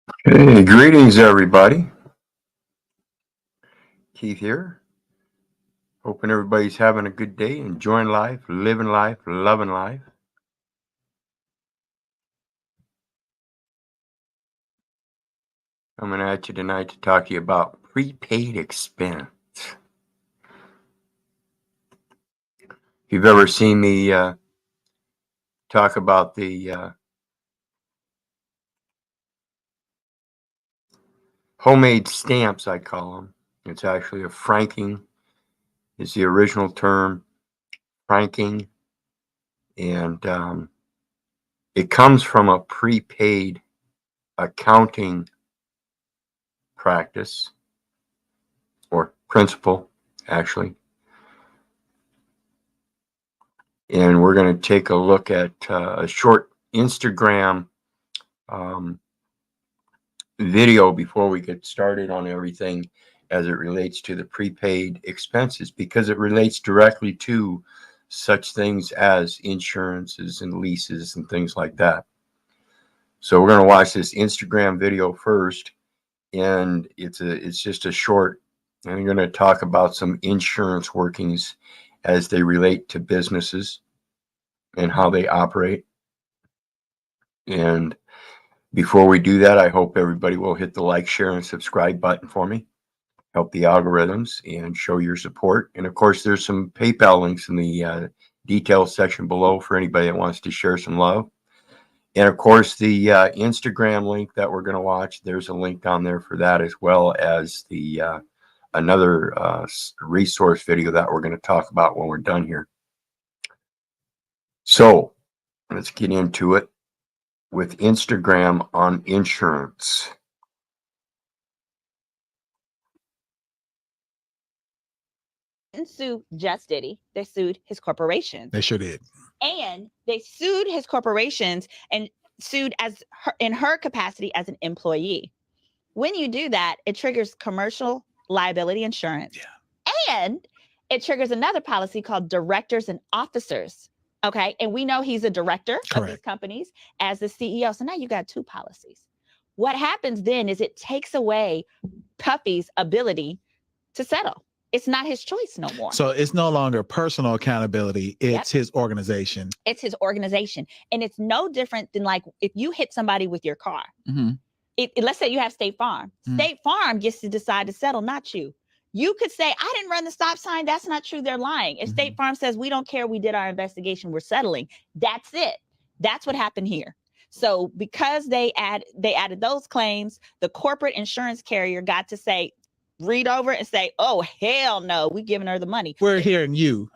Hey, greetings, everybody. Keith here. Hoping everybody's having a good day, enjoying life, living life, loving life. Coming at you tonight to talk to you about prepaid expense. If you've ever seen me talk about the homemade stamps, I call them. It's actually a franking, is the original term, franking. And it comes from a prepaid accounting practice or principle, actually. And we're going to take a look at a short Instagram video before we get started on everything as it relates to the prepaid expenses, because it relates directly to such things as insurances and leases and things like that. So we're going to watch this Instagram video first, and it's just a short, and we're going to talk about some insurance workings as they relate to businesses and how they operate. And before we do that, I hope everybody will hit the like, share, and subscribe button for me. Help the algorithms and show your support. And of course, there's some PayPal links in the details section below for anybody that wants to share some love. And of course, the Instagram link that we're going to watch, there's a link down there for that, as well as the another resource video that we're going to talk about when we're done here. So let's get into it with Instagram on insurance. Didn't sue just Diddy. They sued his corporations. They sure did. And they sued his corporations and sued in her capacity as an employee. When you do that, it triggers commercial liability insurance. Yeah. And it triggers another policy called directors and officers. Okay. And we know he's a director of these companies as the CEO. So now you got two policies. What happens then is it takes away Puffy's ability to settle. It's not his choice no more. So it's no longer personal accountability. It's his organization. It's his organization. And it's no different than like if you hit somebody with your car. Mm-hmm. Let's say you have State Farm. Mm-hmm. State Farm gets to decide to settle, not you. You could say, I didn't run the stop sign. That's not true. They're lying. If State Farm says, we don't care, we did our investigation, we're settling. That's it. That's what happened here. So because they added those claims, the corporate insurance carrier got to say, read over and say, oh, hell no, we're giving her the money. We're hearing you.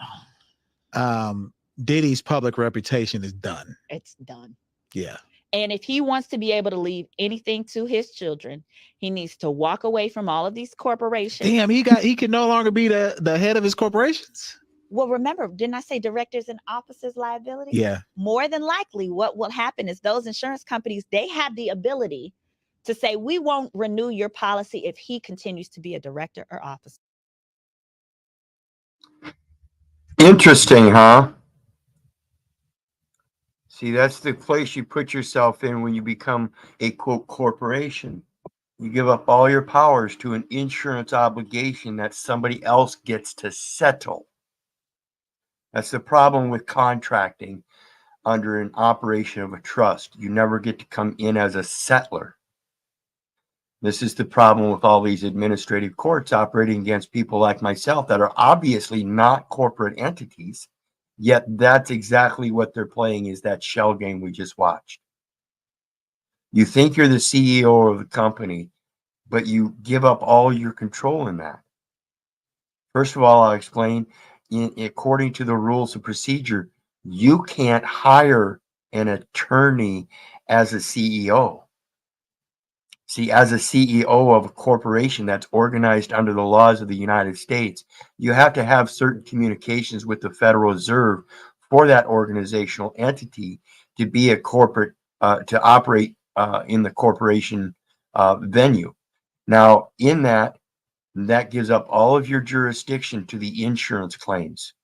Diddy's public reputation is done. It's done. Yeah. And if he wants to be able to leave anything to his children, he needs to walk away from all of these corporations. Damn, he can no longer be the head of his corporations. Well, remember, didn't I say directors and officers liability? Yeah. More than likely, what will happen is those insurance companies, they have the ability to say, we won't renew your policy if he continues to be a director or officer. Interesting, huh? See, that's the place you put yourself in when you become a, quote, corporation. You give up all your powers to an insurance obligation that somebody else gets to settle. That's the problem with contracting under an operation of a trust. You never get to come in as a settler. This is the problem with all these administrative courts operating against people like myself that are obviously not corporate entities, yet that's exactly what they're playing, is that shell game we just watched. You think you're the CEO of the company, but you give up all your control in that. First of all, I'll explain, according to the rules of procedure, you can't hire an attorney as a CEO. See, as a CEO of a corporation that's organized under the laws of the United States, you have to have certain communications with the Federal Reserve for that organizational entity to be a corporate, to operate in the corporation venue. Now, in that gives up all of your jurisdiction to the insurance claims.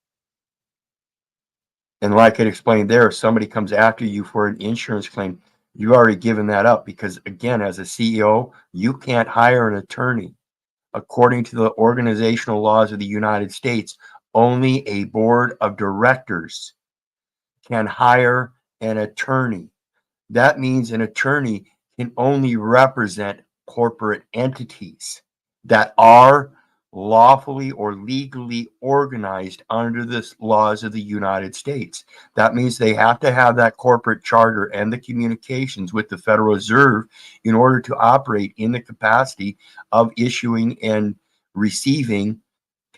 And like I explained there, if somebody comes after you for an insurance claim, You already given that up because, again, as a CEO, you can't hire an attorney. According to the organizational laws of the United States, only a board of directors can hire an attorney. That means an attorney can only represent corporate entities that are lawfully or legally organized under the laws of the United States. That means they have to have that corporate charter and the communications with the Federal Reserve in order to operate in the capacity of issuing and receiving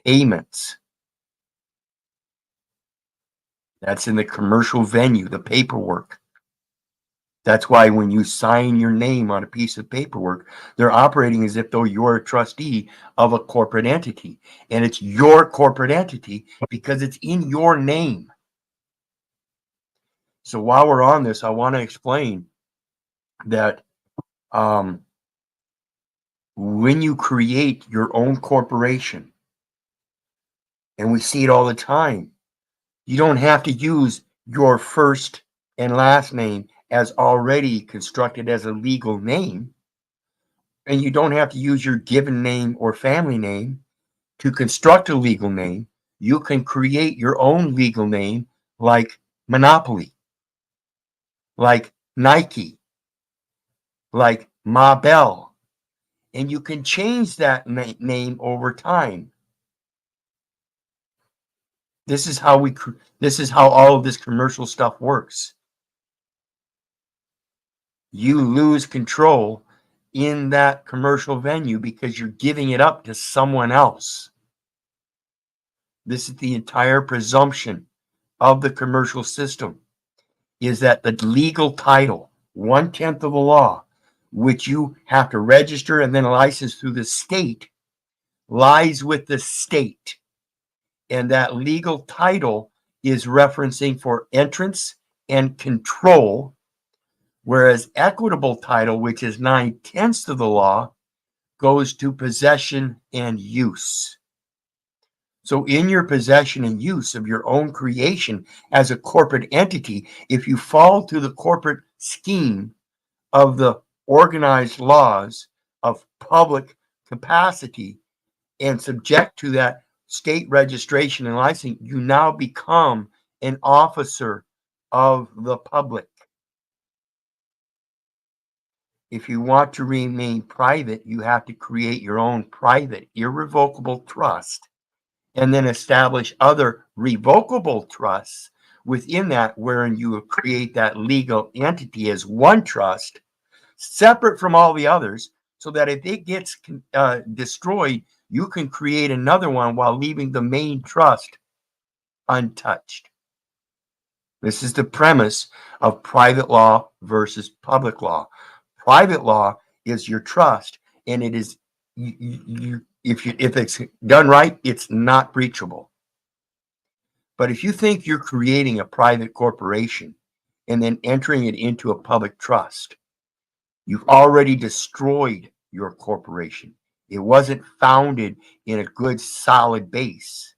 payments. That's in the commercial venue, the paperwork. That's why when you sign your name on a piece of paperwork, they're operating as if though you're a trustee of a corporate entity. And it's your corporate entity because it's in your name. So while we're on this, I want to explain that when you create your own corporation, and we see it all the time, you don't have to use your first and last name as already constructed as a legal name. And you don't have to use your given name or family name to construct a legal name. You can create your own legal name like Monopoly, like Nike, like Ma Bell. And you can change that name over time. This is how all of this commercial stuff works. You lose control in that commercial venue because you're giving it up to someone else. This is the entire presumption of the commercial system, is that the legal title, 1/10 of the law, which you have to register and then license through the state, lies with the state. And that legal title is referencing for entrance and control, whereas equitable title, which is 9/10 of the law, goes to possession and use. So in your possession and use of your own creation as a corporate entity, if you fall to the corporate scheme of the organized laws of public capacity and subject to that state registration and licensing, you now become an officer of the public. If you want to remain private, you have to create your own private, irrevocable trust and then establish other revocable trusts within that, wherein you create that legal entity as one trust, separate from all the others, so that if it gets destroyed, you can create another one while leaving the main trust untouched. This is the premise of private law versus public law. Private law is your trust, and it is if it's done right, it's not breachable. But if you think you're creating a private corporation and then entering it into a public trust, you've already destroyed your corporation. It wasn't founded in a good, solid base.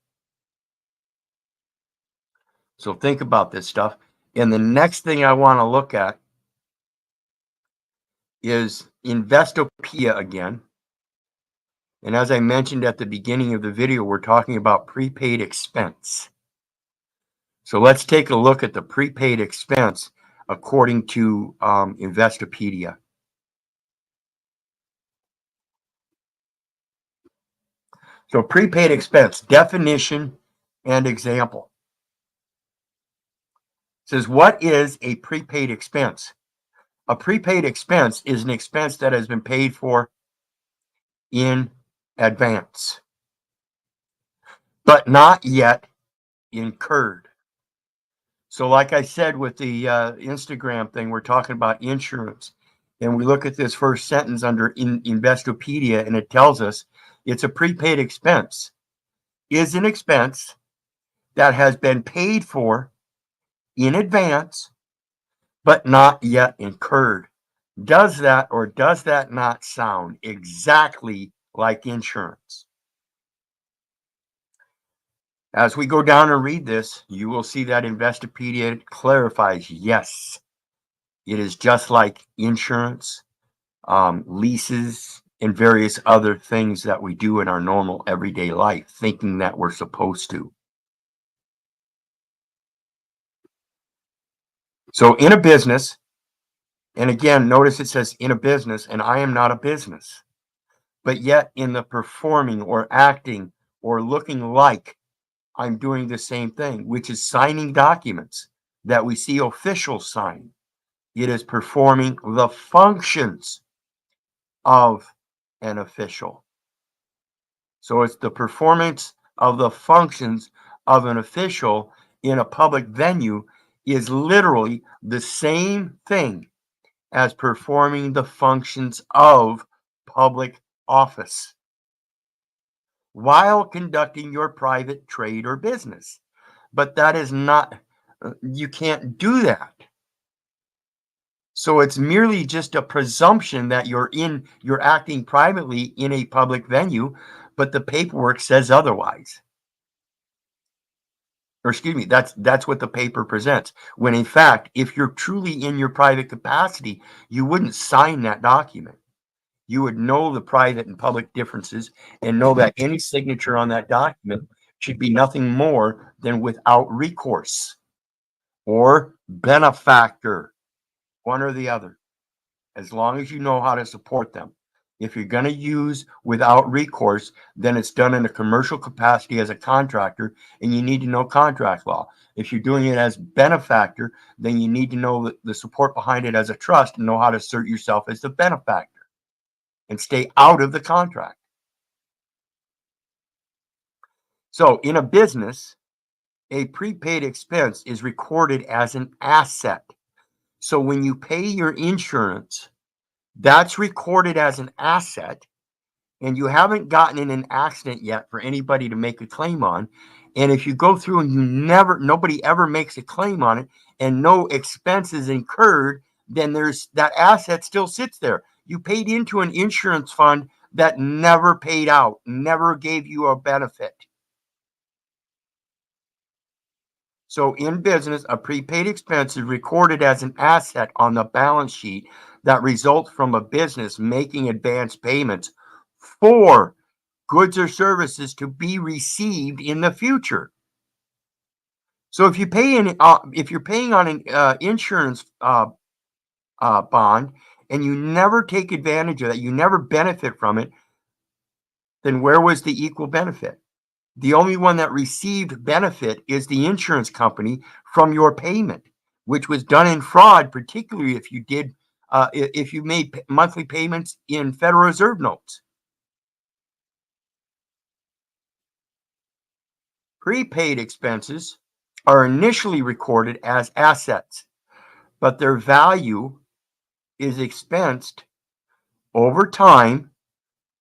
So think about this stuff. And the next thing I want to look at is Investopedia again. And as I mentioned at the beginning of the video, we're talking about prepaid expense. So let's take a look at the prepaid expense according to Investopedia. So prepaid expense, definition and example. It says, what is a prepaid expense? A prepaid expense is an expense that has been paid for in advance, but not yet incurred. So like I said with the Instagram thing, we're talking about insurance. And we look at this first sentence under Investopedia, and it tells us it's a prepaid expense is an expense that has been paid for in advance, but not yet incurred. Does that or does that not sound exactly like insurance? As we go down and read this, you will see that Investopedia clarifies, yes, It is just like insurance, leases, and various other things that we do in our normal everyday life, thinking that we're supposed to. So in a business, and again, notice it says in a business, and I am not a business, but yet in the performing or acting or looking like I'm doing the same thing, which is signing documents that we see officials sign. It is performing the functions of an official. So it's the performance of the functions of an official in a public venue is literally the same thing as performing the functions of public office while conducting your private trade or business. But that is not, you can't do that. So it's merely just a presumption that you're acting privately in a public venue, but the paperwork says otherwise. Or excuse me, that's what the paper presents. When in fact, if you're truly in your private capacity, you wouldn't sign that document. You would know the private and public differences and know that any signature on that document should be nothing more than without recourse or benefactor, one or the other, as long as you know how to support them. If you're going to use without recourse, then it's done in a commercial capacity as a contractor, and you need to know contract law. If you're doing it as benefactor, then you need to know the support behind it as a trust and know how to assert yourself as the benefactor and stay out of the contract. So in a business, a prepaid expense is recorded as an asset. So when you pay your insurance, that's recorded as an asset, and you haven't gotten in an accident yet for anybody to make a claim on. And if you go through and nobody ever makes a claim on it and no expense is incurred, then that asset still sits there. You paid into an insurance fund that never paid out, never gave you a benefit. So in business, a prepaid expense is recorded as an asset on the balance sheet that results from a business making advance payments for goods or services to be received in the future. So if you're paying on an insurance bond and you never take advantage of that, you never benefit from it, then where was the equal benefit? The only one that received benefit is the insurance company from your payment, which was done in fraud, particularly if you made monthly payments in Federal Reserve notes. Prepaid expenses are initially recorded as assets, but their value is expensed over time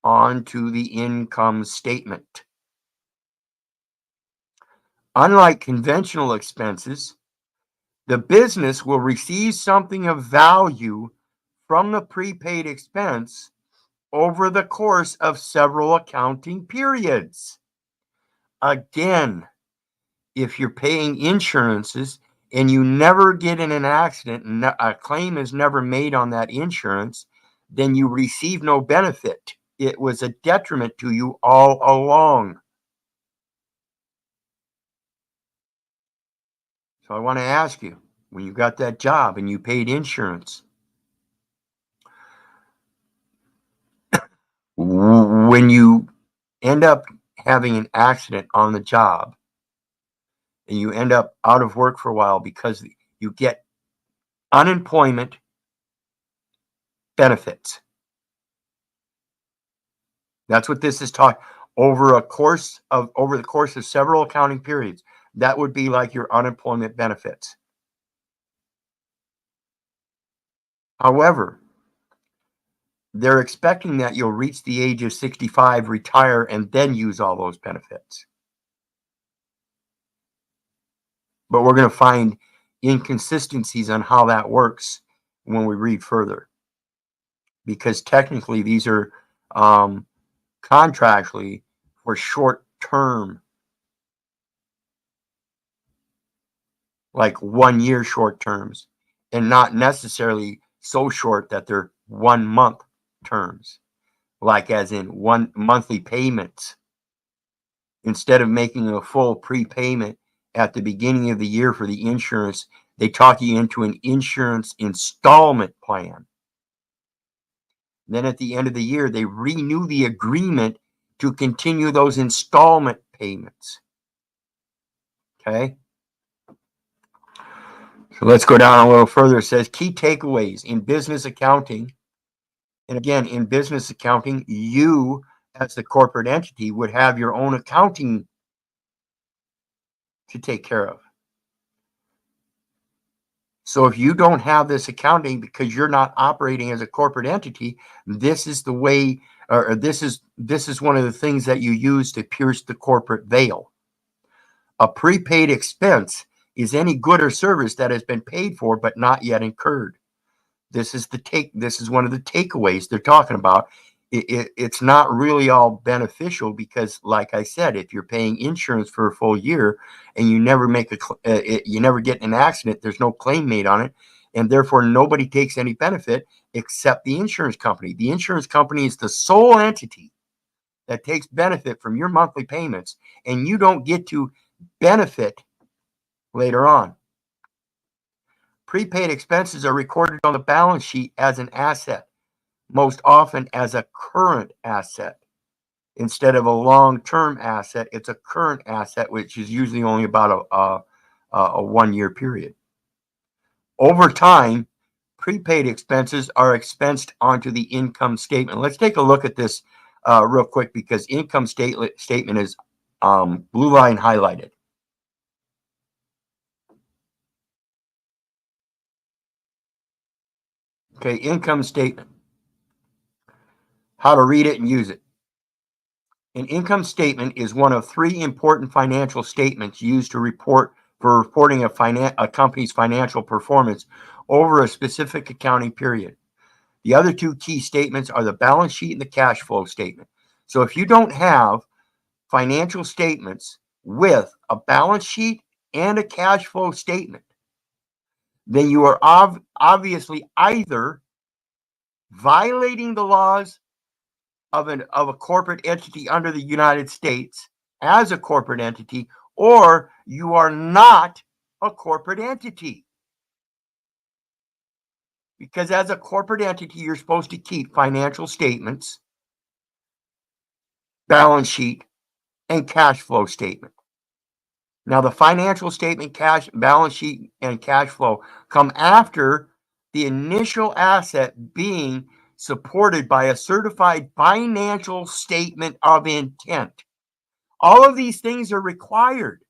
onto the income statement. Unlike conventional expenses, the business will receive something of value from the prepaid expense over the course of several accounting periods. Again, if you're paying insurances and you never get in an accident and a claim is never made on that insurance, then you receive no benefit. It was a detriment to you all along. So I want to ask you, when you got that job and you paid insurance, when you end up having an accident on the job and you end up out of work for a while because you get unemployment benefits. That's what this is taught over the course of several accounting periods. That would be like your unemployment benefits. However, they're expecting that you'll reach the age of 65, retire, and then use all those benefits. But we're going to find inconsistencies on how that works when we read further. Because technically these are contractually for short term, like 1 year short terms. and not necessarily so short that they're 1 month terms, like as in one monthly payments. Instead of making a full prepayment at the beginning of the year for the insurance, they talk you into an insurance installment plan. Then at the end of the year, they renew the agreement to continue those installment payments. Okay. So let's go down a little further. It says key takeaways in business accounting. And again, in business accounting, you as the corporate entity would have your own accounting to take care of. So if you don't have this accounting because you're not operating as a corporate entity, this is the way, or this is one of the things that you use to pierce the corporate veil. A prepaid expense is any good or service that has been paid for but not yet incurred. This is one of the takeaways they're talking about. It's not really all beneficial because, like I said, if you're paying insurance for a full year and you never you never get in an accident, there's no claim made on it, and therefore nobody takes any benefit except the insurance company. The insurance company is the sole entity that takes benefit from your monthly payments, and you don't get to benefit later on. Prepaid expenses are recorded on the balance sheet as an asset, most often as a current asset. Instead of a long-term asset, it's a current asset, which is usually only about a 1 year period. Over time, prepaid expenses are expensed onto the income statement. Let's take a look at this real quick because income statement is blue line highlighted. Okay, income statement. How to read it and use it. An income statement is one of 3 important financial statements used to reporting a company's financial performance over a specific accounting period. The other 2 key statements are the balance sheet and the cash flow statement. So if you don't have financial statements with a balance sheet and a cash flow statement, then you are obviously either violating the laws of a corporate entity under the United States as a corporate entity, or you are not a corporate entity. Because as a corporate entity, you're supposed to keep financial statements, balance sheet, and cash flow statement. Now, the financial statement, balance sheet, and cash flow come after the initial asset being supported by a certified financial statement of intent. All of these things are required.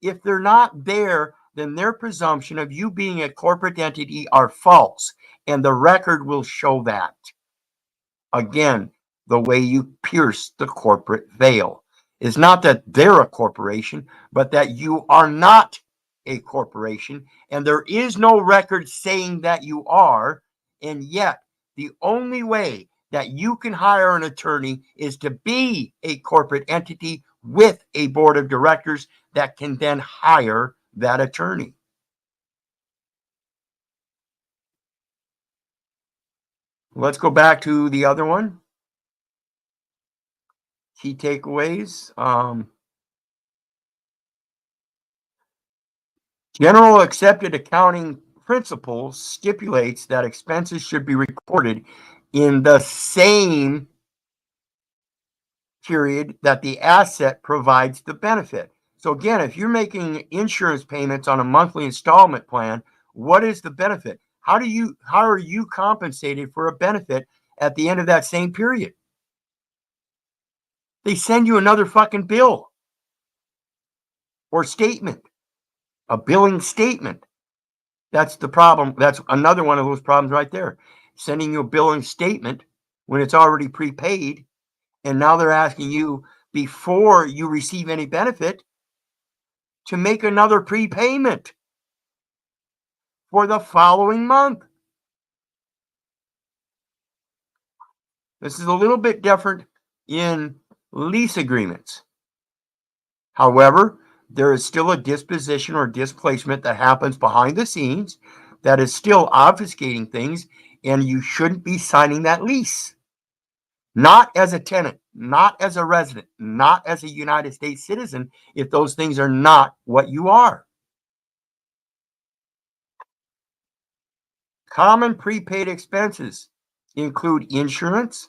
If they're not there, then their presumption of you being a corporate entity are false, and the record will show that. Again, the way you pierce the corporate veil is not that they're a corporation, but that you are not a corporation, and there is no record saying that you are, and yet the only way that you can hire an attorney is to be a corporate entity with a board of directors that can then hire that attorney. Let's go back to the other one. Key takeaways. General accepted accounting principles stipulates that expenses should be recorded in the same period that the asset provides the benefit. So again, if you're making insurance payments on a monthly installment plan, what is the benefit? How are you compensated for a benefit at the end of that same period? They send you another fucking bill or statement, a billing statement. That's the problem. That's another one of those problems right there. Sending you a billing statement when it's already prepaid, and now they're asking you before you receive any benefit to make another prepayment for the following month. This is a little bit different in lease agreements. However, there is still a disposition or displacement that happens behind the scenes that is still obfuscating things, and you shouldn't be signing that lease. Not as a tenant, not as a resident, not as a United States citizen, if those things are not what you are. Common prepaid expenses include insurance,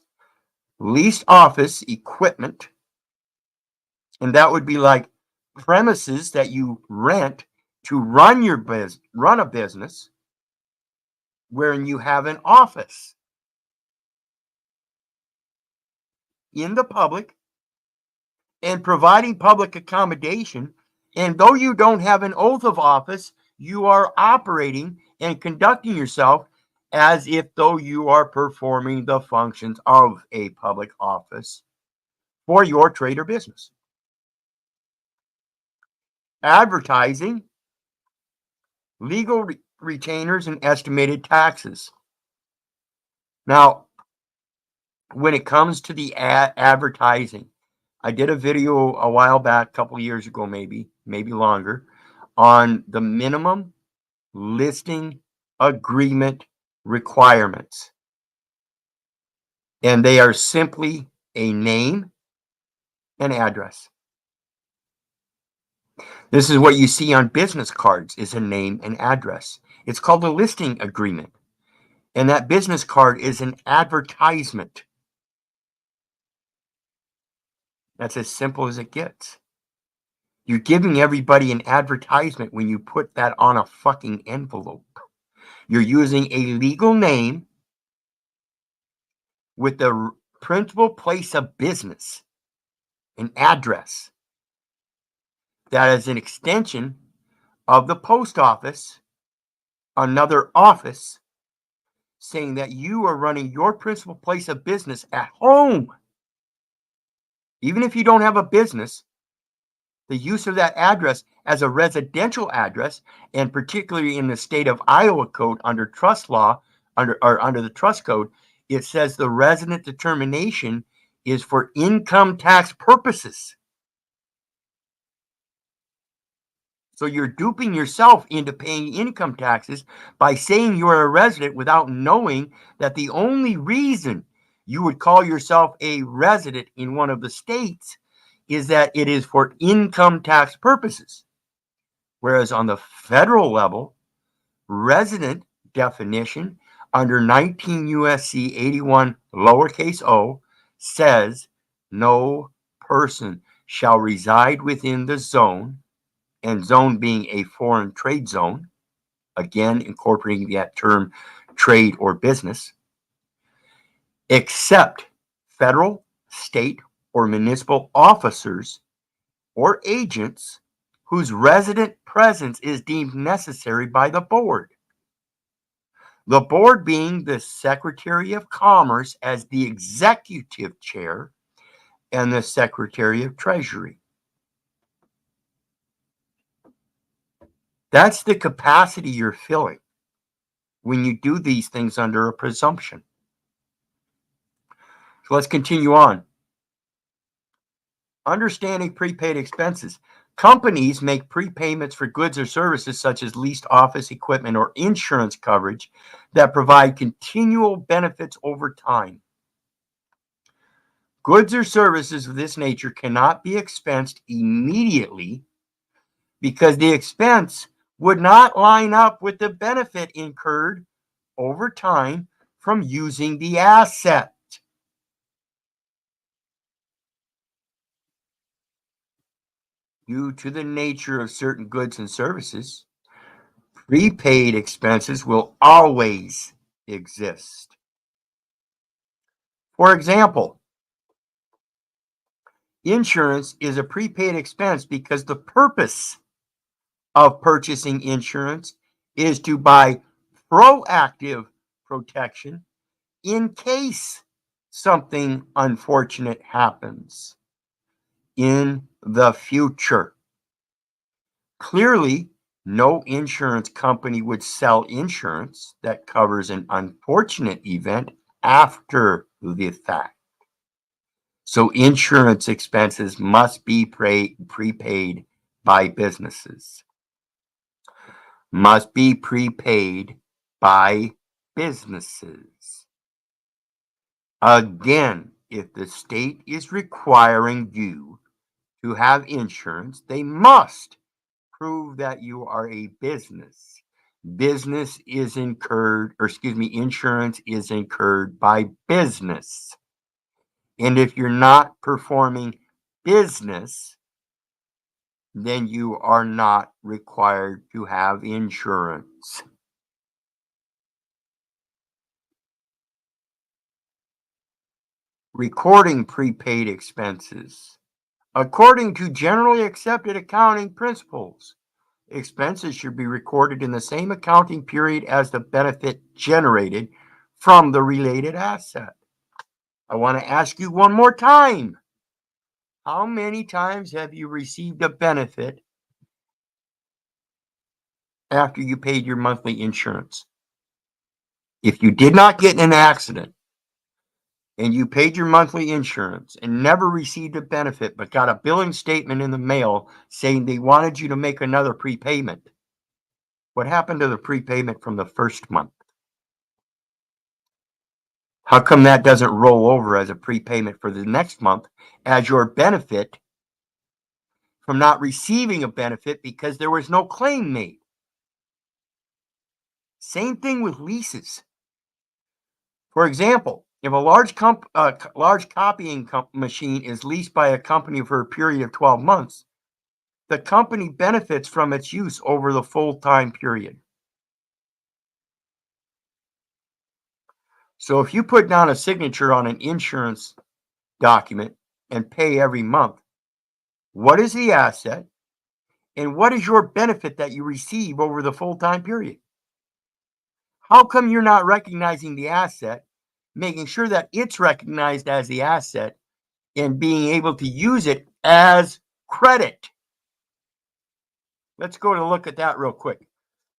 leased office equipment, and that would be like premises that you rent to run a business wherein you have an office in the public and providing public accommodation. And though you don't have an oath of office, you are operating and conducting yourself as if though you are performing the functions of a public office for your trade or business. Advertising, legal retainers, and estimated taxes. Now, when it comes to the advertising, I did a video a while back, a couple of years ago, maybe longer, on the minimum listing agreement requirements. And they are simply a name and address. This is what you see on business cards, is a name and address. It's called a listing agreement. And that business card is an advertisement. That's as simple as it gets. You're giving everybody an advertisement when you put that on a fucking envelope. You're using a legal name with the principal place of business, an address that is an extension of the post office, another office, saying that you are running your principal place of business at home. Even if you don't have a business, the use of that address as a residential address, and particularly in the state of Iowa code under trust law, under the trust code, it says the resident determination is for income tax purposes. So you're duping yourself into paying income taxes by saying you're a resident without knowing that the only reason you would call yourself a resident in one of the states is that it is for income tax purposes. Whereas on the federal level, resident definition under 19 U.S.C. 81 lowercase o says no person shall reside within the zone, and zone being a foreign trade zone, again incorporating that term trade or business, except federal, state, or municipal officers or agents whose resident presence is deemed necessary by the board. The board being the Secretary of Commerce as the executive chair and the Secretary of Treasury. That's the capacity you're filling when you do these things under a presumption. So let's continue on. Understanding prepaid expenses. Companies make prepayments for goods or services such as leased office equipment or insurance coverage that provide continual benefits over time. Goods or services of this nature cannot be expensed immediately because the expense would not line up with the benefit incurred over time from using the asset. Due to the nature of certain goods and services, prepaid expenses will always exist. For example, insurance is a prepaid expense because the purpose of purchasing insurance is to buy proactive protection in case something unfortunate happens in the future. Clearly, no insurance company would sell insurance that covers an unfortunate event after the fact. So insurance expenses must be prepaid by businesses. Must be prepaid by businesses. Again, if the state is requiring you to have insurance, they must prove that you are a business. Business is incurred, or excuse me, insurance is incurred by business. And if you're not performing business, then you are not required to have insurance. Recording prepaid expenses. According to generally accepted accounting principles, expenses should be recorded in the same accounting period as the benefit generated from the related asset. I want to ask you one more time. How many times have you received a benefit after you paid your monthly insurance? If you did not get in an accident and you paid your monthly insurance and never received a benefit but got a billing statement in the mail saying they wanted you to make another prepayment, what happened to the prepayment from the first month? How come that doesn't roll over as a prepayment for the next month as your benefit from not receiving a benefit because there was no claim made? Same thing with leases. For example, if a large copying machine is leased by a company for a period of 12 months, the company benefits from its use over the full time period. So if you put down a signature on an insurance document and pay every month, what is the asset and what is your benefit that you receive over the full time period? How come you're not recognizing the asset, making sure that it's recognized as the asset and being able to use it as credit? Let's go to look at that real quick.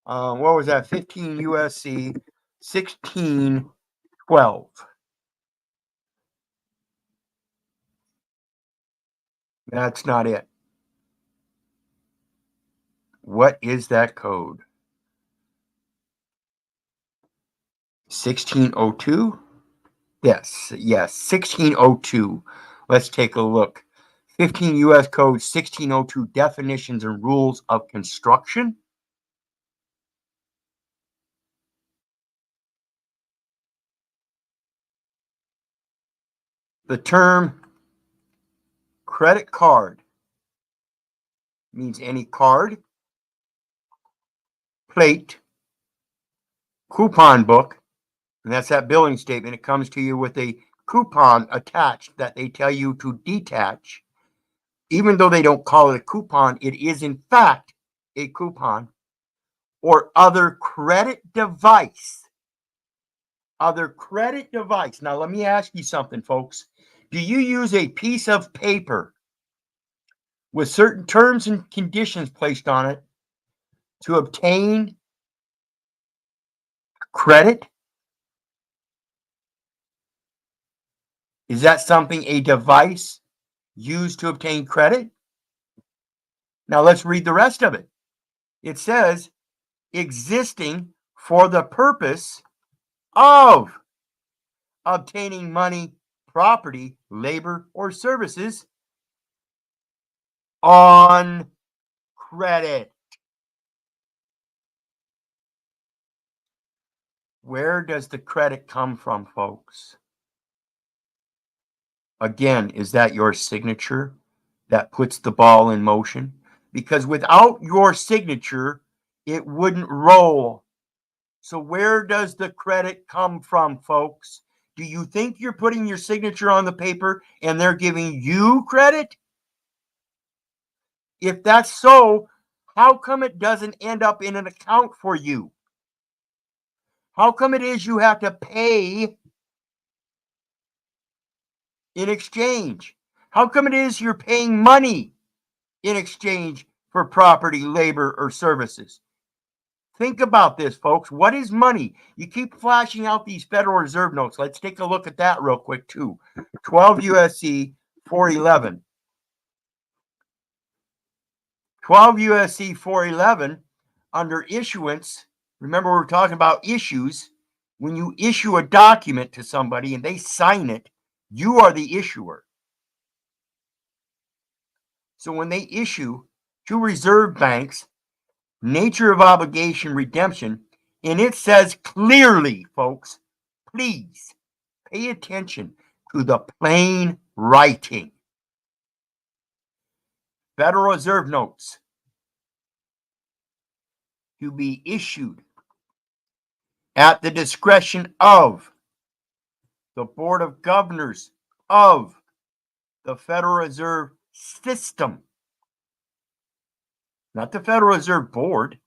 What was that? 15 USC 1612. That's not it. What is that code? 1602? Yes, 1602. Let's take a look. 15 U.S. Code 1602, definitions and rules of construction. The term credit card means any card, plate, coupon book, and that's that billing statement. It comes to you with a coupon attached that they tell you to detach. Even though they don't call it a coupon, it is in fact a coupon, or other credit device. Other credit device. Now, let me ask you something, folks. Do you use a piece of paper with certain terms and conditions placed on it to obtain credit? Is that something, a device used to obtain credit? Now let's read the rest of it. It says, existing for the purpose of obtaining money, property, labor, or services on credit. Where does the credit come from, folks? Again, is that your signature that puts the ball in motion? Because without your signature, it wouldn't roll. So where does the credit come from, folks? Do you think you're putting your signature on the paper and they're giving you credit? If that's so, how come it doesn't end up in an account for you? How come it is you have to pay in exchange? How come it is you're paying money in exchange for property, labor, or services? Think about this, folks. What is money? You keep flashing out these Federal Reserve notes. Let's take a look at that real quick, too. 12 USC 411. 12 USC 411, under issuance, Remember, we're talking about issues. When you issue a document to somebody and they sign it, you are the issuer. So when they issue to reserve banks, nature of obligation redemption, and it says clearly, folks, please pay attention to the plain writing. Federal Reserve notes to be issued at the discretion of the Board of Governors of the Federal Reserve System, not the Federal Reserve Board,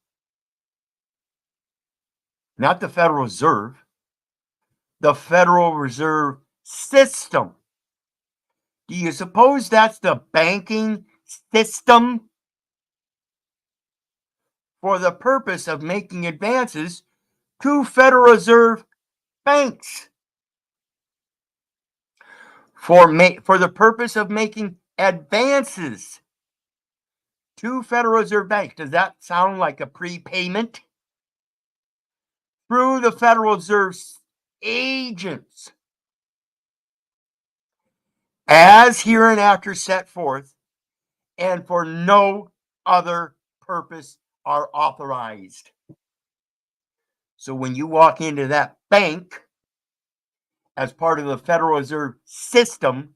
not the Federal Reserve, the Federal Reserve System. Do you suppose that's the banking system? For the purpose of making advances to Federal Reserve banks. For the purpose of making advances to Federal Reserve banks. Does that sound like a prepayment? Through the Federal Reserve agents, as hereinafter set forth, and for no other purpose are authorized. So when you walk into that bank as part of the Federal Reserve System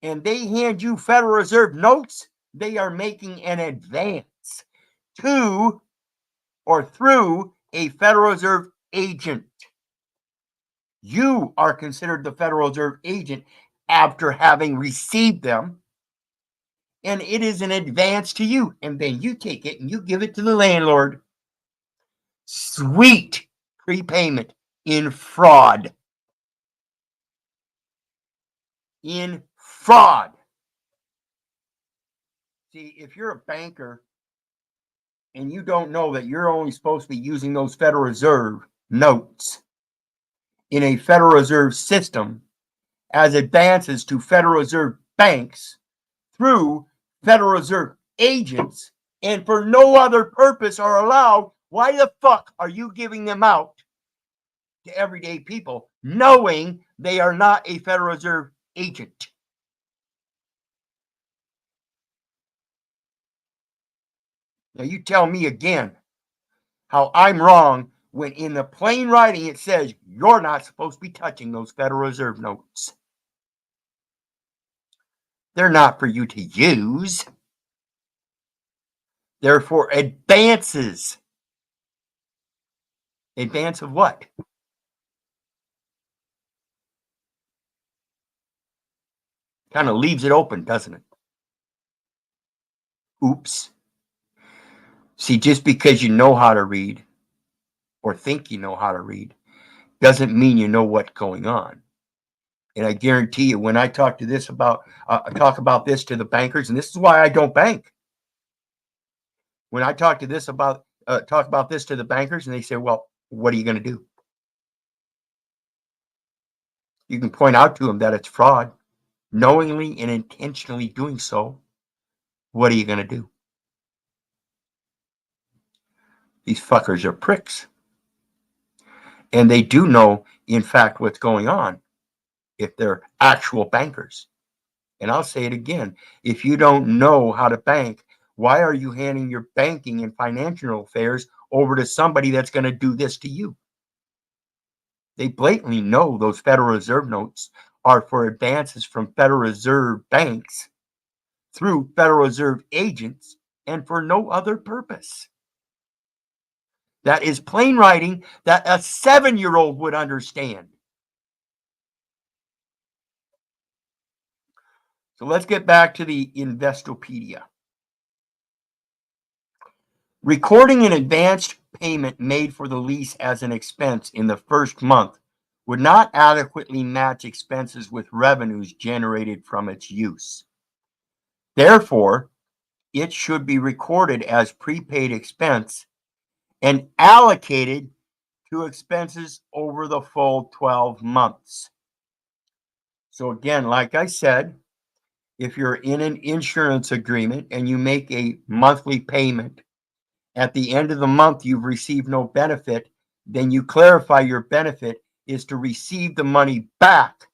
and they hand you Federal Reserve notes, they are making an advance to or through a Federal Reserve agent. You are considered the Federal Reserve agent after having received them, and it is an advance to you, and then you take it and you give it to the landlord. Sweet prepayment in fraud. In fraud. See, if you're a banker and you don't know that you're only supposed to be using those Federal Reserve notes in a Federal Reserve system as advances to Federal Reserve banks through Federal Reserve agents and for no other purpose are allowed, why the fuck are you giving them out to everyday people knowing they are not a Federal Reserve agent? Now you tell me again how I'm wrong when in the plain writing it says you're not supposed to be touching those Federal Reserve notes. They're not for you to use. They're for advances. Advance of what? Kind of leaves it open, doesn't it? Oops. See, just because you know how to read or think you know how to read doesn't mean you know what's going on. And I guarantee you, when I talk to this about this to the bankers, and this is why I don't bank. When I talk about this to the bankers, and they say, "Well, what are you going to do?" You can point out to them that it's fraud, knowingly and intentionally doing so. What are you going to do? These fuckers are pricks, and they do know, in fact, what's going on. If they're actual bankers. And I'll say it again. If you don't know how to bank, why are you handing your banking and financial affairs over to somebody that's going to do this to you? They blatantly know those Federal Reserve notes are for advances from Federal Reserve banks through Federal Reserve agents and for no other purpose. That is plain writing that a 7-year-old would understand. So let's get back to the Investopedia. Recording an advanced payment made for the lease as an expense in the first month would not adequately match expenses with revenues generated from its use. Therefore, it should be recorded as prepaid expense and allocated to expenses over the full 12 months. So again, like I said, if you're in an insurance agreement and you make a monthly payment At the end of the month, you've received no benefit. Then you clarify your benefit is to receive the money back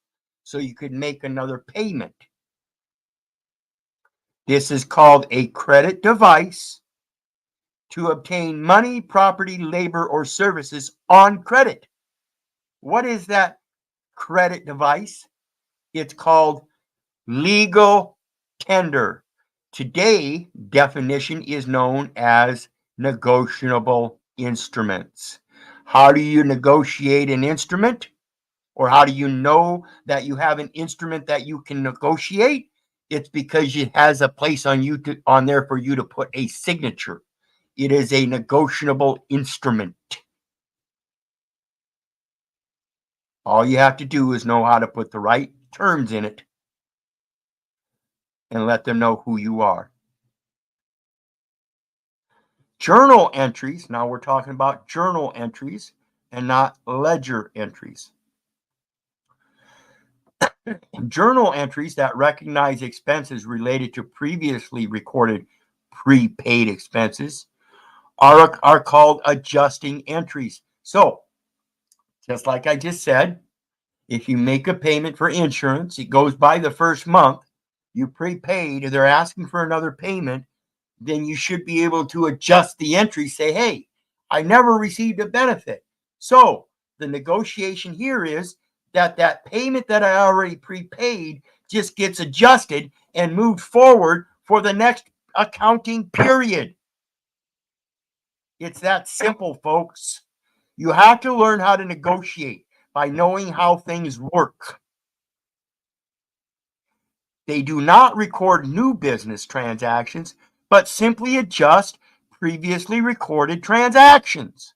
so you could make another payment. This is called a credit device to obtain money, property, labor, or services on credit. What is that credit device? It's called legal tender. Today, definition is known as negotiable instruments. How do you negotiate an instrument? Or how do you know that you have an instrument that you can negotiate? It's because it has a place on there for you to put a signature. It is a negotiable instrument. All you have to do is know how to put the right terms in it and let them know who you are. Journal entries. Now we're talking about journal entries and not ledger entries. Journal entries that recognize expenses related to previously recorded prepaid expenses are called adjusting entries. So, just like I just said, if you make a payment for insurance, it goes by the first month, you prepaid, and they're asking for another payment, then you should be able to adjust the entry, say, hey, I never received a benefit. So the negotiation here is that payment that I already prepaid just gets adjusted and moved forward for the next accounting period. It's that simple, folks. You have to learn how to negotiate by knowing how things work. They do not record new business transactions, but simply adjust previously recorded transactions.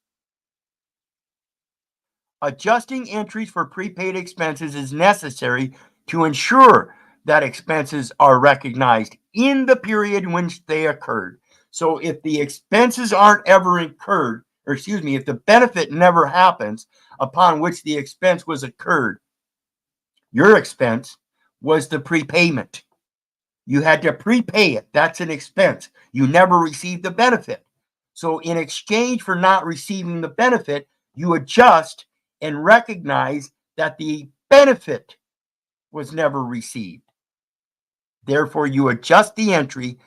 Adjusting entries for prepaid expenses is necessary to ensure that expenses are recognized in the period in which they occurred. So if the expenses aren't ever incurred, or excuse me, if the benefit never happens upon which the expense was incurred, your expense was the prepayment. You had to prepay it. That's an expense. You never received the benefit. So in exchange for not receiving the benefit, you adjust and recognize that the benefit was never received. Therefore, you adjust the entry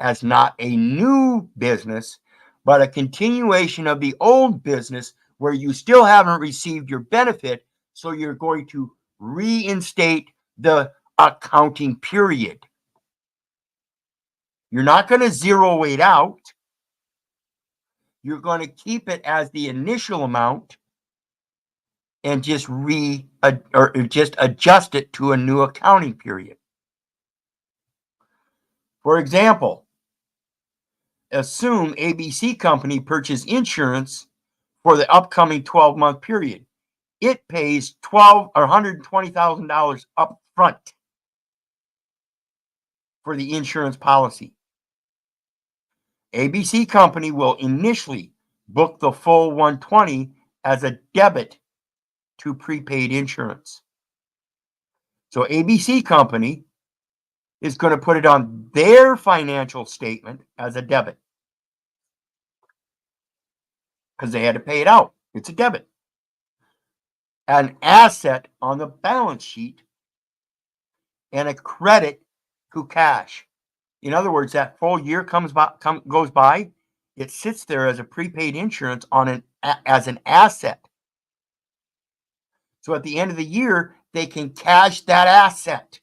as not a new business, but a continuation of the old business where you still haven't received your benefit. So you're going to reinstate the accounting period. You're not going to zero it out. You're going to keep it as the initial amount and just adjust it to a new accounting period. For example, assume ABC Company purchased insurance for the upcoming 12-month period. It pays $120,000 up front for the insurance policy. ABC Company will initially book the full $120,000 as a debit to prepaid insurance. So ABC Company is going to put it on their financial statement as a debit because they had to pay it out. It's a debit. An asset on the balance sheet and a credit to cash. In other words, that full year goes by, it sits there as a prepaid insurance as an asset. So at the end of the year, they can cash that asset.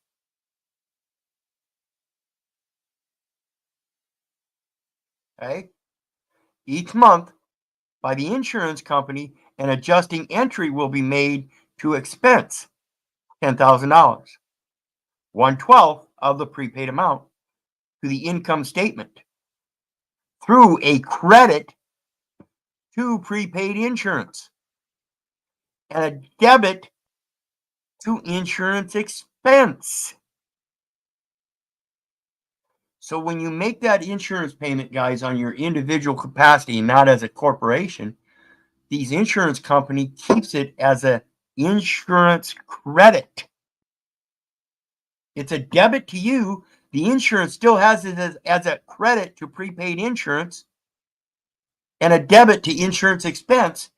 Okay? Each month, by the insurance company, an adjusting entry will be made to expense $10,000, 1/12 of the prepaid amount, to the income statement through a credit to prepaid insurance and a debit to insurance expense. So when you make that insurance payment, guys, on your individual capacity, not as a corporation, these insurance company keeps it as an insurance credit. It's a debit to you. The insurance still has it as a credit to prepaid insurance. and a debit to insurance expense,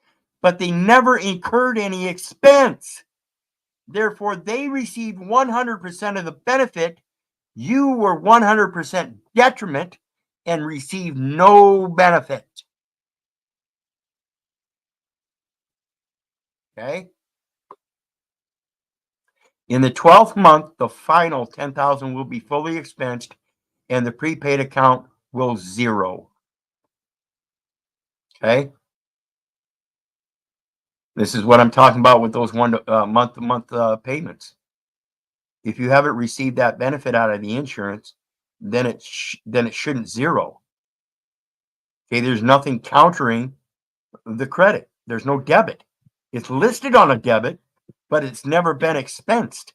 but they never incurred any expense. Therefore, they received 100% of the benefit. You were 100% detriment and received no benefit. Okay? In the 12th month, the final $10,000 will be fully expensed and the prepaid account will zero. Okay? This is what I'm talking about with those month-to-month payments. If you haven't received that benefit out of the insurance, then it shouldn't zero. Okay, there's nothing countering the credit. There's no debit. It's listed on a debit, but it's never been expensed.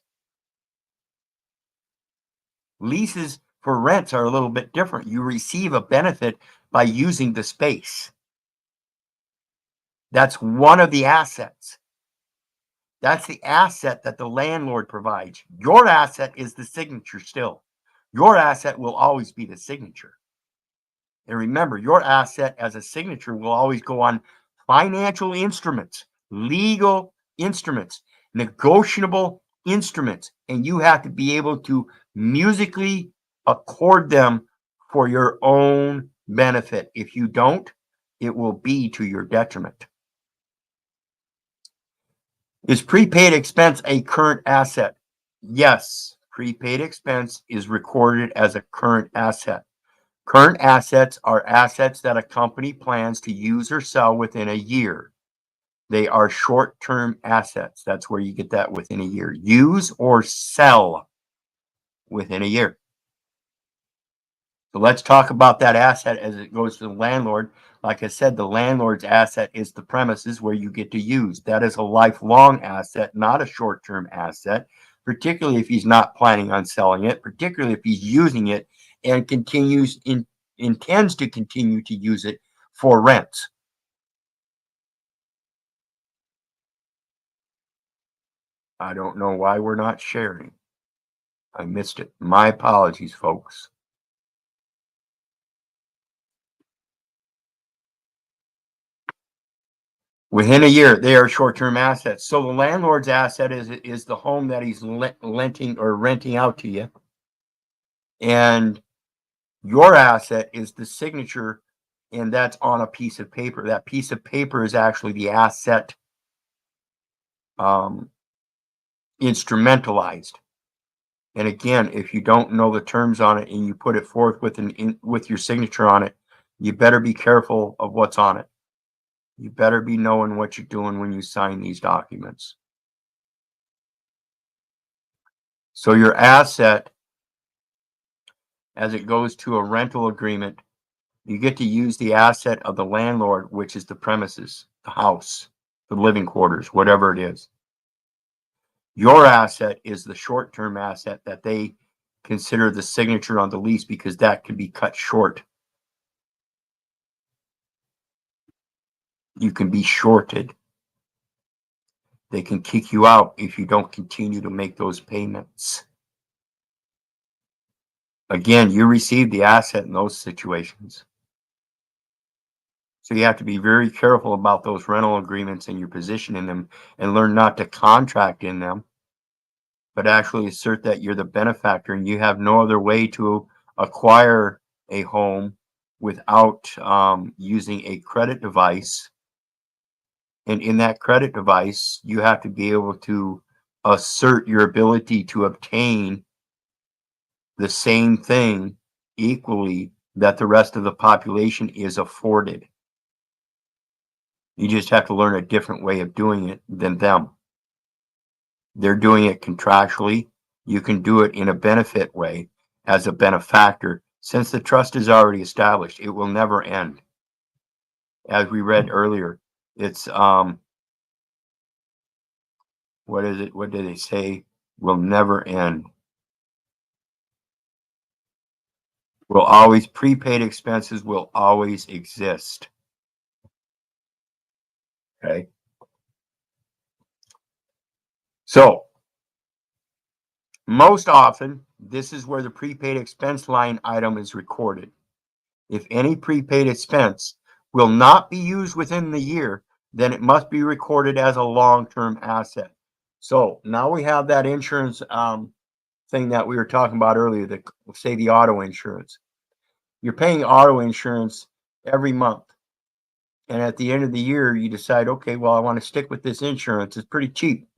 Leases for rents are a little bit different. You receive a benefit by using the space. That's one of the assets. That's the asset that the landlord provides. Your asset is the signature still. Your asset will always be the signature. And remember, your asset as a signature will always go on financial instruments, legal instruments, negotiable instruments, and you have to be able to musically accord them for your own benefit. If you don't, it will be to your detriment. Is prepaid expense a current asset? Yes, prepaid expense is recorded as a current asset. Current assets are assets that a company plans to use or sell within a year. They are short-term assets. That's where you get that within a year. Use or sell within a year. So let's talk about that asset as it goes to the landlord. Like I said, the landlord's asset is the premises where you get to use. That is a lifelong asset, not a short-term asset, particularly if he's not planning on selling it, particularly if he's using it and intends to continue to use it for rents. I don't know why we're not sharing. I missed it. My apologies, folks. Within a year, they are short-term assets. So the landlord's asset is the home that he's renting out to you. And your asset is the signature, and that's on a piece of paper. That piece of paper is actually the asset instrumentalized. And again, if you don't know the terms on it and you put it forth with your signature on it, you better be careful of what's on it. You better be knowing what you're doing when you sign these documents. So your asset, as it goes to a rental agreement, you get to use the asset of the landlord, which is the premises, the house, the living quarters, whatever it is. Your asset is the short-term asset that they consider the signature on the lease, because that can be cut short. You can be shorted. They can kick you out if you don't continue to make those payments. Again, you receive the asset in those situations. So you have to be very careful about those rental agreements and your position in them, and learn not to contract in them, but actually assert that you're the benefactor and you have no other way to acquire a home without using a credit device. And in that credit device, you have to be able to assert your ability to obtain the same thing equally that the rest of the population is afforded. You just have to learn a different way of doing it than them. They're doing it contractually. You can do it in a benefit way as a benefactor. Since the trust is already established, it will never end. As we read earlier, it's what is it? What did they say? Will never end. Will always, prepaid expenses will always exist. Okay. So most often, this is where the prepaid expense line item is recorded. If any prepaid expense will not be used within the year, then it must be recorded as a long-term asset. So now we have that insurance thing that we were talking about earlier, that say the auto insurance. You're paying auto insurance every month. And at the end of the year, you decide, okay, well, I want to stick with this insurance. It's pretty cheap.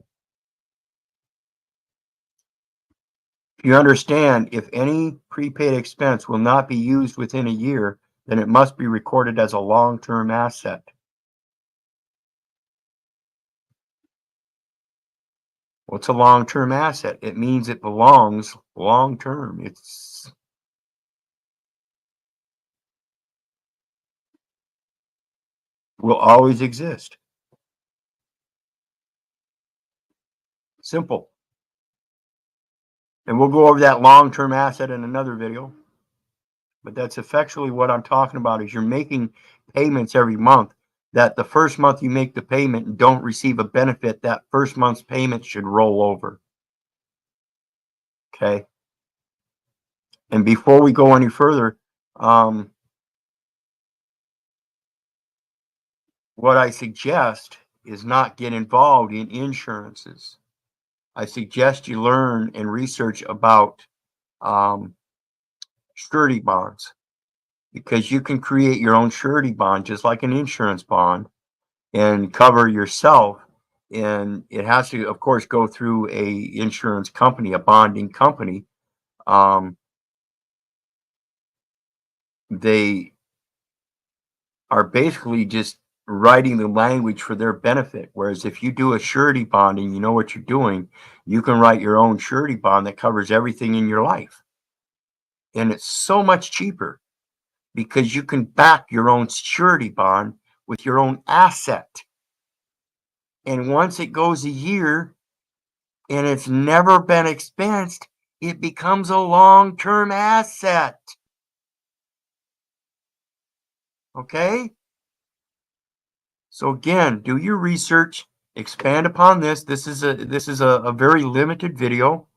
You understand, if any prepaid expense will not be used within a year, then it must be recorded as a long-term asset. What's a long-term asset? It means it belongs long-term. It's will always exist. Simple. And we'll go over that long-term asset in another video. But that's effectually what I'm talking about, is you're making payments every month, that the first month you make the payment and don't receive a benefit, that first month's payment should roll over. Okay. And before we go any further, what I suggest is not get involved in insurances. I suggest you learn and research about surety bonds, because you can create your own surety bond just like an insurance bond and cover yourself. And it has to, of course, go through a insurance company, a bonding company. They are basically just writing the language for their benefit. Whereas if you do a surety bond and you know what you're doing, you can write your own surety bond that covers everything in your life. And it's so much cheaper because you can back your own surety bond with your own asset. And once it goes a year and it's never been expensed, it becomes a long-term asset. Okay? So again, do your research, expand upon this. This is a very limited video,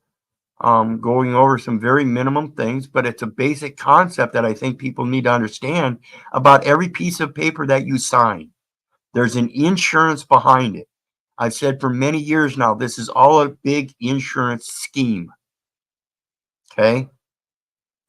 going over some very minimum things, but it's a basic concept that I think people need to understand about every piece of paper that you sign. There's an insurance behind it. I've said for many years now, this is all a big insurance scheme. Okay?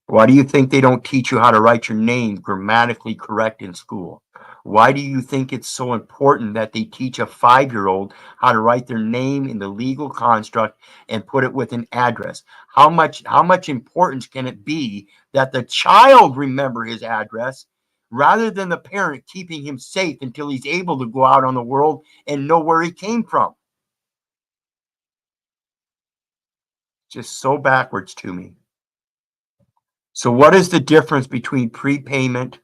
Why do you think they don't teach you how to write your name grammatically correct in school? Why do you think it's so important that they teach a 5-year-old how to write their name in the legal construct and put it with an address? How much importance can it be that the child remember his address rather than the parent keeping him safe until he's able to go out on the world and know where he came from? Just so backwards to me. So what is the difference between prepayment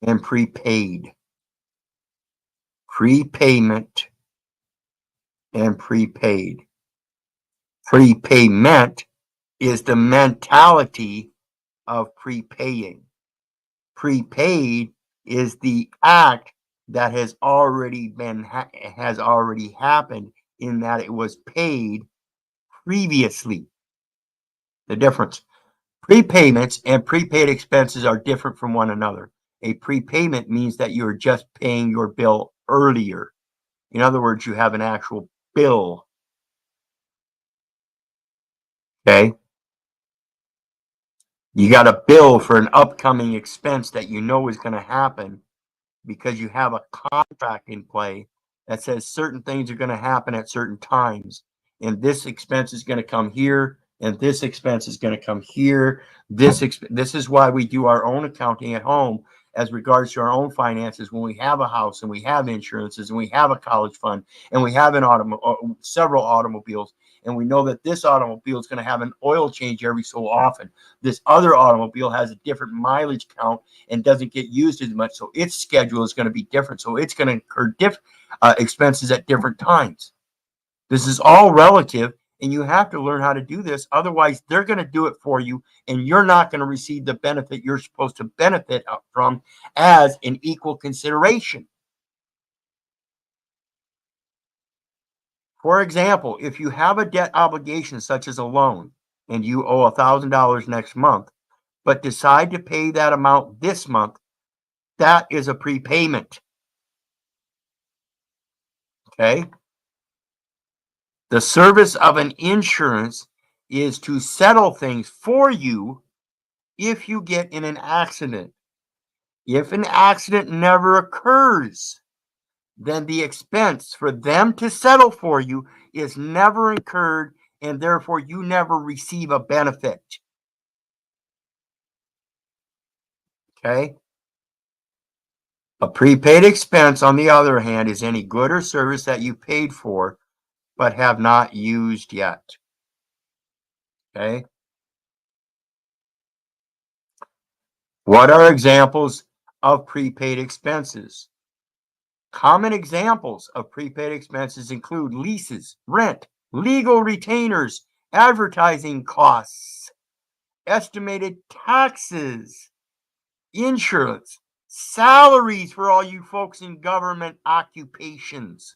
and prepaid? Prepayment and prepaid. Prepayment is the mentality of prepaying. Prepaid is the act that has already happened, in that it was paid previously. The difference. Prepayments and prepaid expenses are different from one another. A prepayment means that you're just paying your bill earlier. In other words, you have an actual bill. Okay? You got a bill for an upcoming expense that you know is going to happen because you have a contract in play that says certain things are going to happen at certain times. And this expense is going to come here, and this expense is going to come here. This is why we do our own accounting at home as regards to our own finances. When we have a house and we have insurances and we have a college fund and we have several automobiles, and we know that this automobile is going to have an oil change every so often. This other automobile has a different mileage count and doesn't get used as much, so its schedule is going to be different. So it's going to incur expenses at different times. This is all relative, and you have to learn how to do this. Otherwise, they're going to do it for you, and you're not going to receive the benefit you're supposed to benefit from as an equal consideration. For example, if you have a debt obligation such as a loan and you owe $1,000 next month, but decide to pay that amount this month, that is a prepayment. Okay? The service of an insurance is to settle things for you if you get in an accident. If an accident never occurs, then the expense for them to settle for you is never incurred, and therefore you never receive a benefit. Okay? A prepaid expense, on the other hand, is any good or service that you paid for but have not used yet. Okay? What are examples of prepaid expenses? Common examples of prepaid expenses include leases, rent, legal retainers, advertising costs, estimated taxes, insurance, salaries for all you folks in government occupations,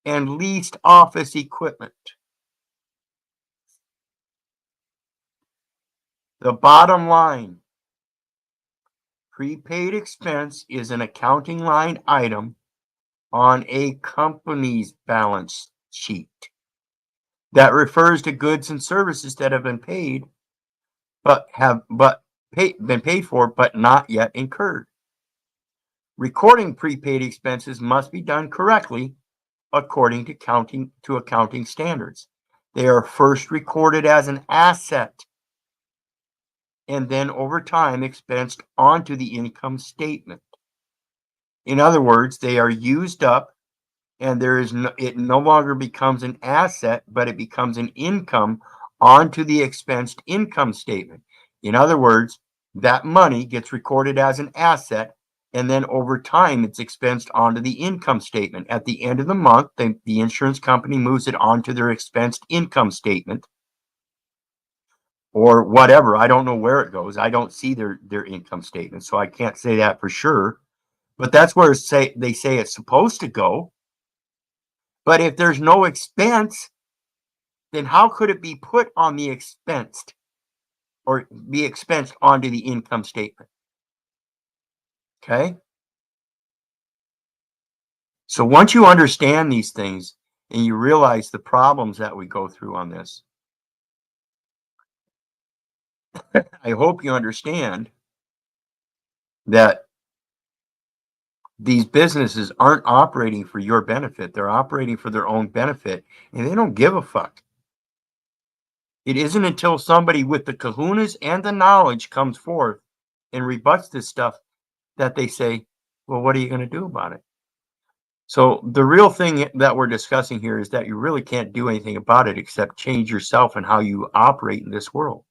and leased office equipment. The bottom line, prepaid expense is an accounting line item on a company's balance sheet that refers to goods and services that have been paid been paid for but not yet incurred. Recording prepaid expenses must be done correctly according to accounting standards. They are first recorded as an asset and then over time expensed onto the income statement. In other words, they are used up, and it no longer becomes an asset, but it becomes an income onto the expensed income statement. In other words, that money gets recorded as an asset, and then over time it's expensed onto the income statement. At the end of the month, the insurance company moves it onto their expensed income statement or whatever. I don't know where it goes. I don't see their income statement, so I can't say that for sure. But that's where they say it's supposed to go. But if there's no expense, then how could it be put on the expensed or be expensed onto the income statement? Okay? So once you understand these things and you realize the problems that we go through on this, I hope you understand that these businesses aren't operating for your benefit. They're operating for their own benefit, and they don't give a fuck. It isn't until somebody with the kahunas and the knowledge comes forth and rebuts this stuff that they say, well, what are you going to do about it? So the real thing that we're discussing here is that you really can't do anything about it except change yourself and how you operate in this world.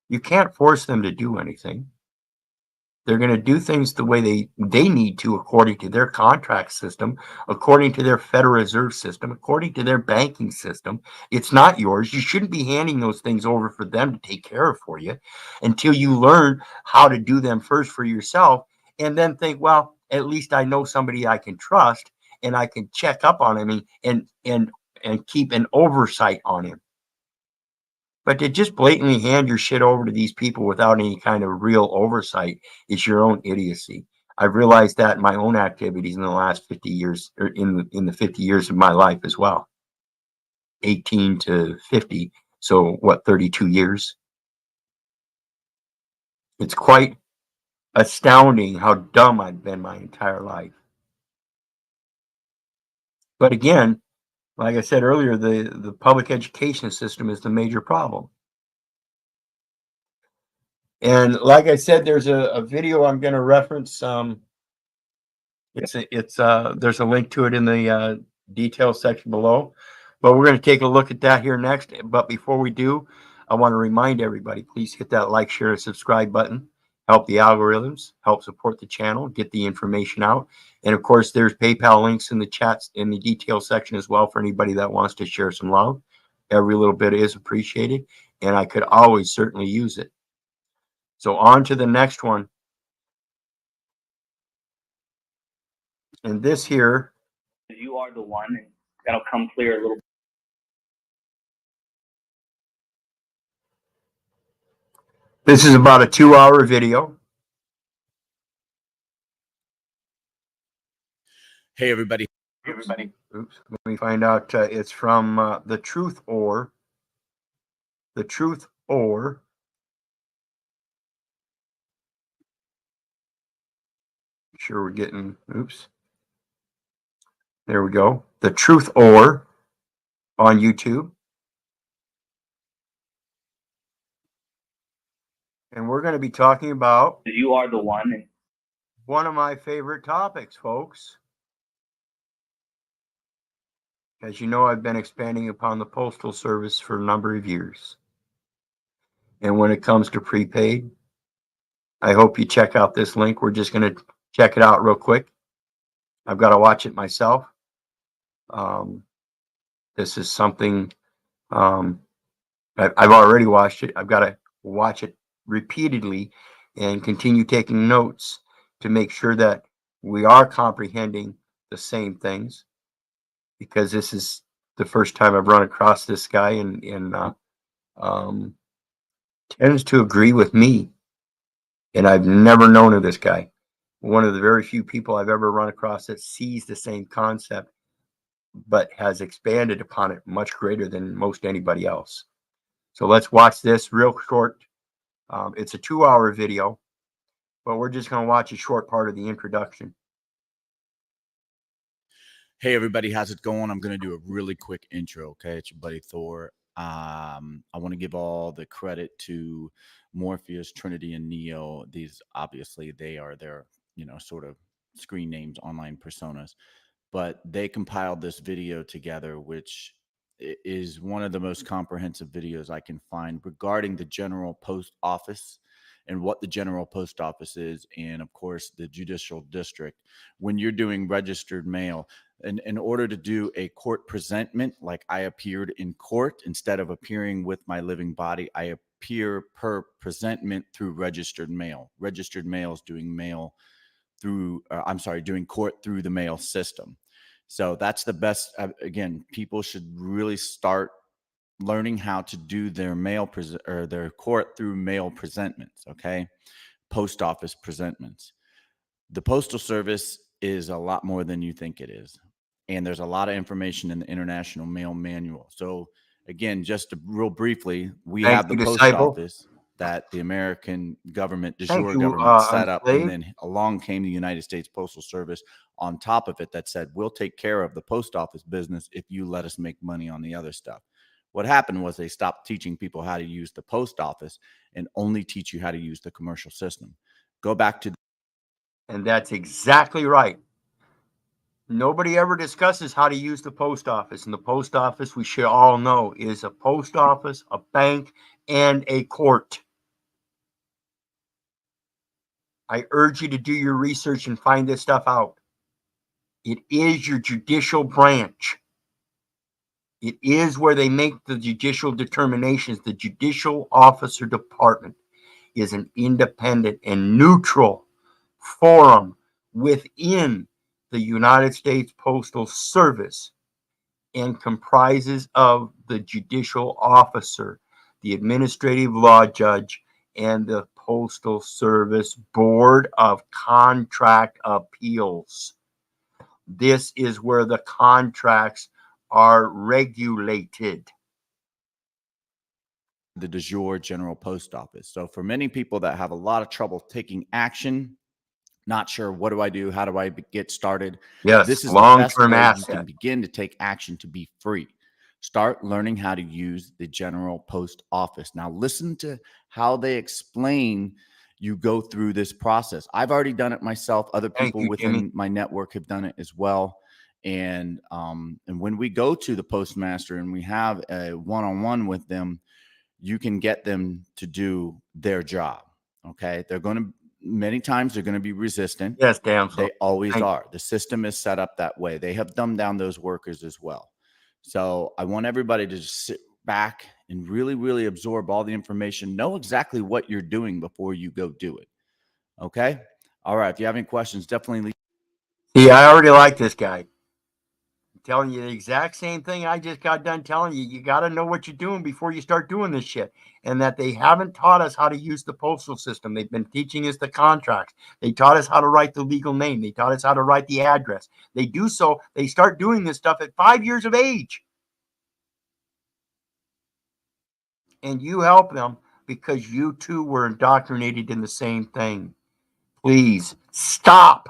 You can't force them to do anything. They're going to do things the way they need to, according to their contract system, according to their Federal Reserve system, according to their banking system. It's not yours. You shouldn't be handing those things over for them to take care of for you until you learn how to do them first for yourself, and then think, well, at least I know somebody I can trust and I can check up on him and keep an oversight on him. But to just blatantly hand your shit over to these people without any kind of real oversight is your own idiocy. I've realized that in my own activities in the last 50 years, or in the 50 years of my life as well. 18 to 50. So what, 32 years? It's quite astounding how dumb I've been my entire life. But again, like I said earlier, the public education system is the major problem. And like I said, there's a video I'm going to reference. There's a link to it in the details section below. But we're going to take a look at that here next. But before we do, I want to remind everybody, please hit that like, share, and subscribe button. Help the algorithms, help support the channel, get the information out. And of course, there's PayPal links in the chats in the details section as well for anybody that wants to share some love. Every little bit is appreciated, and I could always certainly use it. So on to the next one. And this here. You are the one, and that'll come clear a little bit. This is about a 2-hour video. Hey, everybody. Oops, let me find out. It's from The Truth Or. The Truth Or. Sure, we're getting, oops. There we go. The Truth Or on YouTube. And we're going to be talking about You are the one. And one of my favorite topics, folks. As you know, I've been expanding upon the Postal Service for a number of years. And when it comes to prepaid, I hope you check out this link. We're just going to check it out real quick. I've got to watch it myself. This is something I've already watched it. I've got to watch it repeatedly and continue taking notes to make sure that we are comprehending the same things, because this is the first time I've run across this guy, and tends to agree with me. And I've never known of this guy. One of the very few people I've ever run across that sees the same concept, but has expanded upon it much greater than most anybody else. So let's watch this real short. It's a 2-hour video, but we're just going to watch a short part of the introduction. Hey, everybody. How's it going? I'm going to do a really quick intro. Okay. It's your buddy Thor. I want to give all the credit to Morpheus, Trinity, and Neo. These, obviously, they are their, sort of screen names, online personas, but they compiled this video together, which is one of the most comprehensive videos I can find regarding the General Post Office and what the General Post Office is, and of course the judicial district. When you're doing registered mail, and in order to do a court presentment, like I appeared in court, instead of appearing with my living body, I appear per presentment through registered mail. Registered mail is doing mail through, doing court through the mail system. So that's the best. Again, people should really start learning how to do their mail or their court through mail presentments. Okay. Post office presentments. The Postal Service is a lot more than you think it is. And there's a lot of information in the International Mail Manual. So again, just real briefly, we have the post office that the American government, de jure government, set up, and then along came the United States Postal Service on top of it that said, we'll take care of the post office business if you let us make money on the other stuff. What happened was they stopped teaching people how to use the post office and only teach you how to use the commercial system. Go back to. And that's exactly right. Nobody ever discusses how to use the post office. And the post office, we should all know, is a post office, a bank, and a court. I urge you to do your research and find this stuff out. It is your judicial branch. It is where they make the judicial determinations. The judicial officer department is an independent and neutral forum within the United States Postal Service and comprises of the judicial officer, the administrative law judge, and the Postal Service Board of Contract Appeals. This is where the contracts are regulated. The de jure General Post Office. So for many people that have a lot of trouble taking action, not sure what do I do, how do I get started? Yes, this is long-term the best way asset. You can begin to take action to be free. Start learning how to use the General Post Office. Now listen to how they explain you go through this process. I've already done it myself. Other people within my network have done it as well. And when we go to the postmaster and we have a one-on-one with them, you can get them to do their job. Okay. Many times they're going to be resistant. Yes, damn. They always are. The system is set up that way. They have dumbed down those workers as well. So I want everybody to just sit back and really, really absorb all the information. Know exactly what you're doing before you go do it. Okay. All right. If you have any questions, definitely leave. See, I already like this guy. telling you the exact same thing I just got done telling you. You got to know what you're doing before you start doing this shit. And that they haven't taught us how to use the postal system. They've been teaching us the contracts. They taught us how to write the legal name. They taught us how to write the address. They do so. They start doing this stuff at 5 years of age. And you help them because you too were indoctrinated in the same thing. Please stop.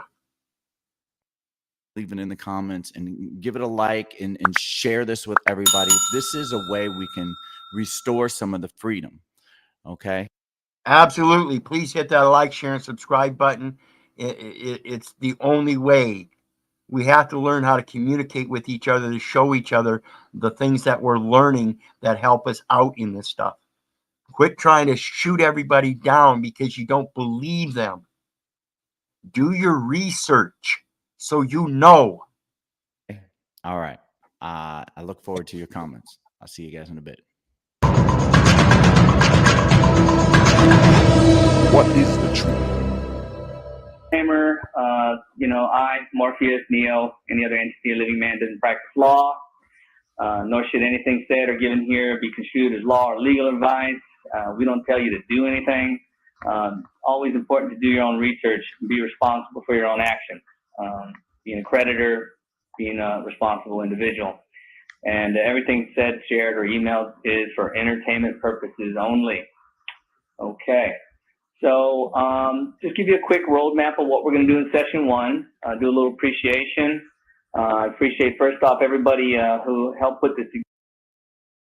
Leave it in the comments and give it a like and share this with everybody. This is a way we can restore some of the freedom. Okay. Absolutely. Please hit that like, share, and subscribe button. It's the only way. We have to learn how to communicate with each other, to show each other the things that we're learning that help us out in this stuff. Quit trying to shoot everybody down because you don't believe them. Do your research so you know. All right. I look forward to your comments. I'll see you guys in a bit. What is the truth? Disclaimer, I, Morpheus, Neo, any other entity or living man doesn't practice law, nor should anything said or given here be construed as law or legal advice. We don't tell you to do anything. Always important to do your own research and be responsible for your own actions. Being a creditor, being a responsible individual. And everything said, shared, or emailed is for entertainment purposes only. Okay. So just give you a quick roadmap of what we're going to do in session 1. Do a little appreciation. I appreciate, first off, everybody who helped put this together.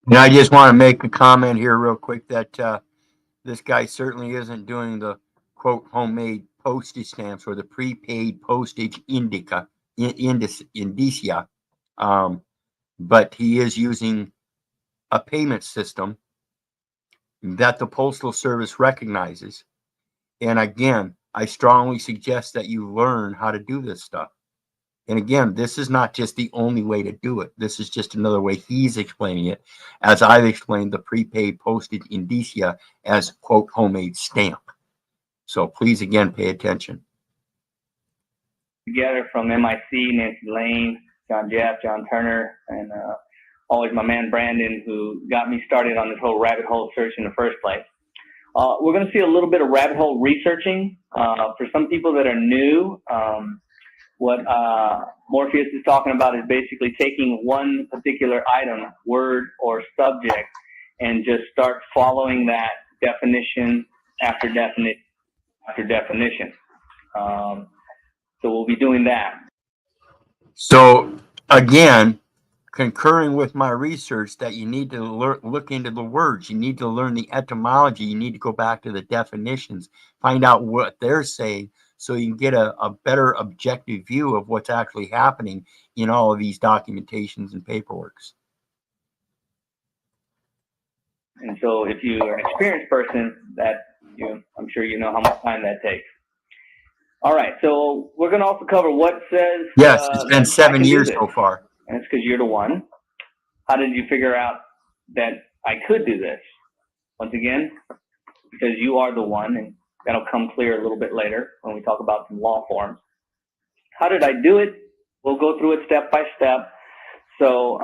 And I just want to make a comment here real quick that this guy certainly isn't doing the, quote, homemade postage stamps or the prepaid postage indicia, but he is using a payment system that the Postal Service recognizes. And again, I strongly suggest that you learn how to do this stuff. And again, this is not just the only way to do it. This is just another way he's explaining it, as I've explained the prepaid postage indicia as, quote, homemade stamp. So please, again, pay attention. Together from MIC, Nancy Lane, John Jeff, John Turner, and always my man Brandon, who got me started on this whole rabbit hole search in the first place. We're going to see a little bit of rabbit hole researching. For some people that are new, what Morpheus is talking about is basically taking one particular item, word or subject, and just start following that definition after definition after definition. So we'll be doing that. So again, concurring with my research that you need to look into the words, you need to learn the etymology, you need to go back to the definitions, find out what they're saying so you can get a better objective view of what's actually happening in all of these documentations and paperworks. And so if you are an experienced person, I'm sure you know how much time that takes. All right, so we're going to also cover what says. Yes, it's been 7 years so far. And it's because you're the one. How did you figure out that I could do this? Once again, because you are the one, and that'll come clear a little bit later when we talk about some law forms. How did I do it? We'll go through it step by step. So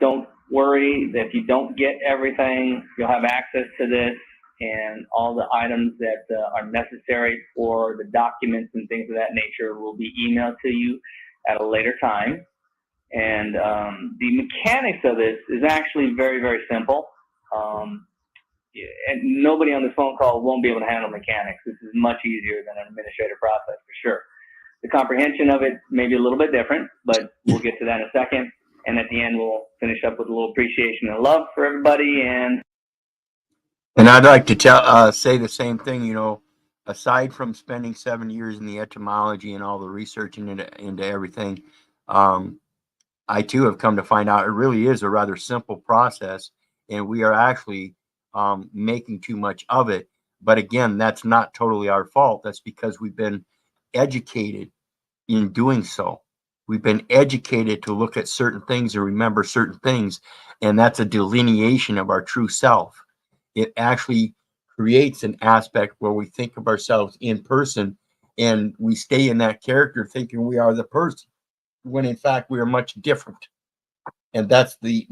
don't worry that if you don't get everything, you'll have access to this and all the items that are necessary for the documents and things of that nature will be emailed to you at a later time. And the mechanics of this is actually very, very simple. And nobody on this phone call won't be able to handle mechanics. This is much easier than an administrative process for sure. The comprehension of it may be a little bit different, but we'll get to that in a second. And at the end, we'll finish up with a little appreciation and love for everybody. And I'd like to say the same thing, aside from spending 7 years in the etymology and all the research into everything, I too have come to find out it really is a rather simple process, and we are actually making too much of it. But again, that's not totally our fault. That's because we've been educated in doing so. We've been educated to look at certain things and remember certain things, and that's a delineation of our true self. It actually creates an aspect where we think of ourselves in person, and we stay in that character thinking we are the person, when in fact we are much different. And that's the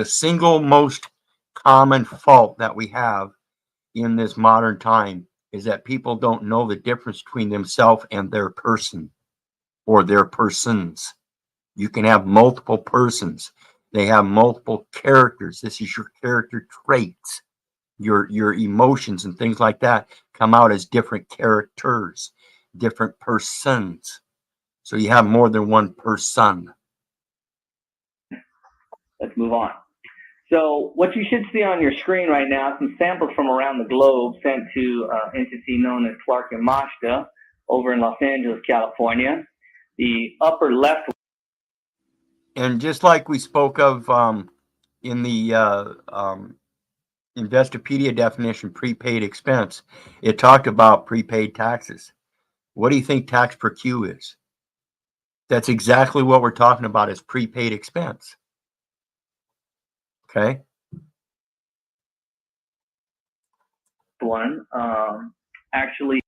single most common fault that we have in this modern time, is that people don't know the difference between themselves and their person or their persons. You can have multiple persons. They have multiple characters. This is your character traits. Your emotions and things like that come out as different characters, different persons. So you have more than one person. Let's move on. So what you should see on your screen right now, some samples from around the globe sent to an entity known as Clark and Mazda over in Los Angeles, California. The upper left. And just like we spoke of in the Investopedia definition, prepaid expense, it talked about prepaid taxes. What do you think tax per Q is? That's exactly what we're talking about, is prepaid expense. Okay. One, actually.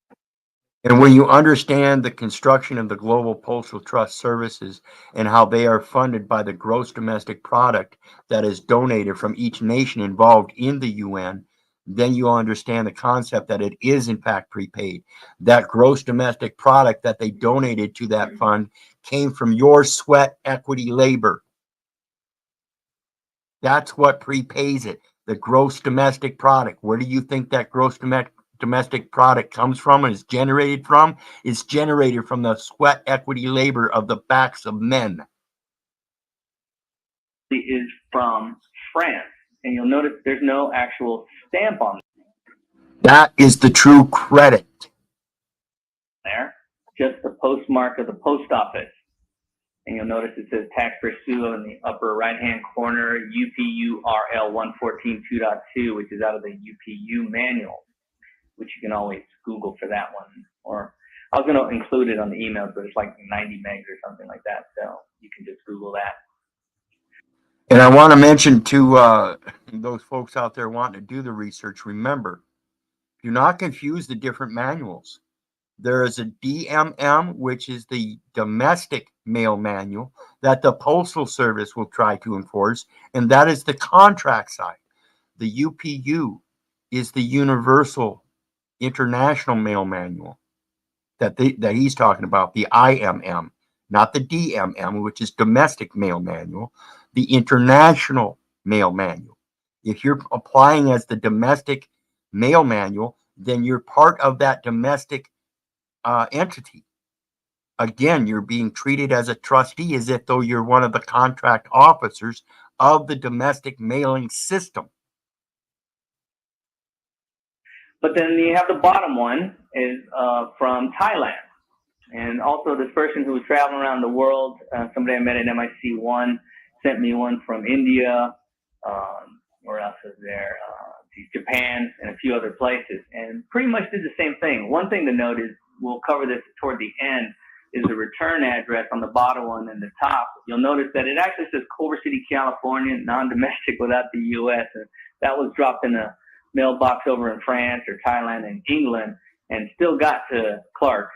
And when you understand the construction of the global postal trust services and how they are funded by the gross domestic product that is donated from each nation involved in the UN, then you understand the concept that it is in fact prepaid. That gross domestic product that they donated to that fund came from your sweat equity labor. That's what prepays it, the gross domestic product. Where do you think that gross domestic product comes from and is generated from? It's generated from the sweat equity labor of the backs of men. Is from France, and you'll notice there's no actual stamp on That is the true credit. there, just the postmark of the post office. And you'll notice it says tax pursuit in the upper right-hand corner, UPURL 114.2.2, which is out of the UPU manual, which you can always Google for that one. Or I was going to include it on the email, but it's like 90 megs or something like that. So you can just Google that. And I want to mention to those folks out there wanting to do the research, remember, do not confuse the different manuals. There is a DMM, which is the domestic mail manual that the Postal Service will try to enforce, and that is the contract side. The UPU is the Universal International Mail Manual that he's talking about, the IMM, not the DMM, which is Domestic Mail Manual, the International Mail Manual. If you're applying as the Domestic Mail Manual, then you're part of that domestic entity. Again, you're being treated as a trustee as if though you're one of the contract officers of the domestic mailing system. But then you have the bottom one is from Thailand. And also this person who was traveling around the world, somebody I met at MIC1, sent me one from India. Where else is there? Japan and a few other places, and pretty much did the same thing. One thing to note is, we'll cover this toward the end, is the return address on the bottom one and the top. You'll notice that it actually says Culver City, California, non-domestic without the U.S. And that was dropped in a mailbox over in France or Thailand and England, and still got to Clark